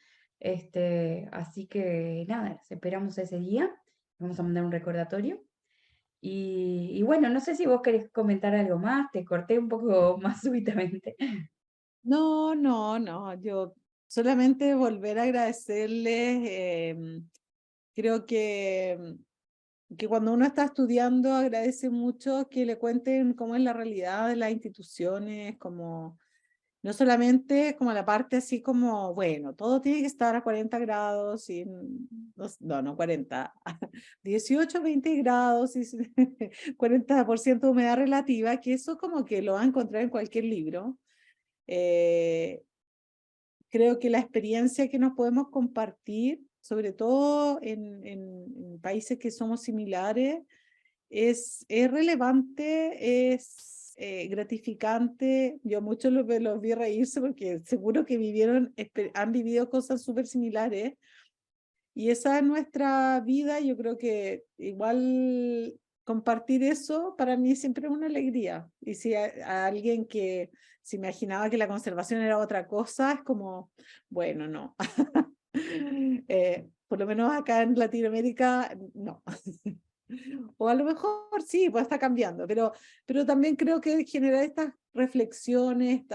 [SPEAKER 2] Así que nada, los esperamos ese día. Vamos a mandar un recordatorio. Y bueno, no sé si vos querés comentar algo más, te corté un poco más súbitamente.
[SPEAKER 3] No, no, no. Yo solamente volver a agradecerles. Creo que cuando uno está estudiando agradece mucho que le cuenten cómo es la realidad de las instituciones, como no solamente como la parte así como, bueno, todo tiene que estar a 40 grados, y, no 40, 18, 20 grados y 40% de humedad relativa, que eso como que lo va a encontrar en cualquier libro. Creo que la experiencia que nos podemos compartir, sobre todo en países que somos similares, es relevante, es gratificante. Yo muchos los vi reírse porque seguro que han vivido cosas súper similares. Y esa es nuestra vida. Yo creo que igual compartir eso para mí siempre es una alegría. Y si a alguien que se imaginaba que la conservación era otra cosa, es como, bueno, no. Por lo menos acá en Latinoamérica, no. O a lo mejor sí, pues está cambiando, pero también creo que generar estas reflexiones,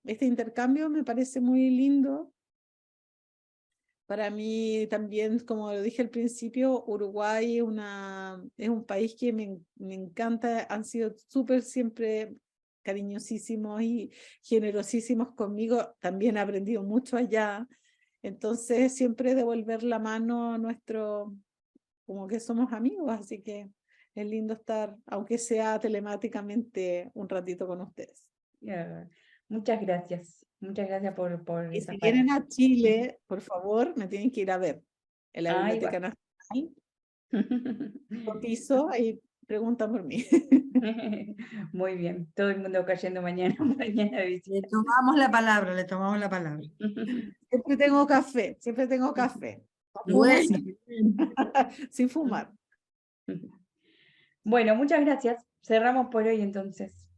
[SPEAKER 3] este intercambio me parece muy lindo. Para mí también, como lo dije al principio, Uruguay es un país que me encanta, han sido súper siempre cariñosísimos y generosísimos conmigo, también he aprendido mucho allá, entonces siempre devolver la mano a como que somos amigos, así que es lindo estar, aunque sea telemáticamente, un ratito con ustedes.
[SPEAKER 2] Muchas gracias por
[SPEAKER 3] Y
[SPEAKER 2] esa
[SPEAKER 3] si
[SPEAKER 2] palabra.
[SPEAKER 3] vienen a Chile, por favor, me tienen que ir a ver en la
[SPEAKER 2] Ahí
[SPEAKER 3] Biblioteca
[SPEAKER 2] va.
[SPEAKER 3] Nacional, piso, ahí preguntan por mí.
[SPEAKER 2] Muy bien, todo el mundo cayendo mañana, mañana de visita.
[SPEAKER 5] Le tomamos la palabra, le tomamos la palabra.
[SPEAKER 3] Siempre tengo café, siempre tengo café. Fumo
[SPEAKER 5] Bueno,
[SPEAKER 3] sin fumar.
[SPEAKER 2] Bueno, muchas gracias. Cerramos por hoy entonces.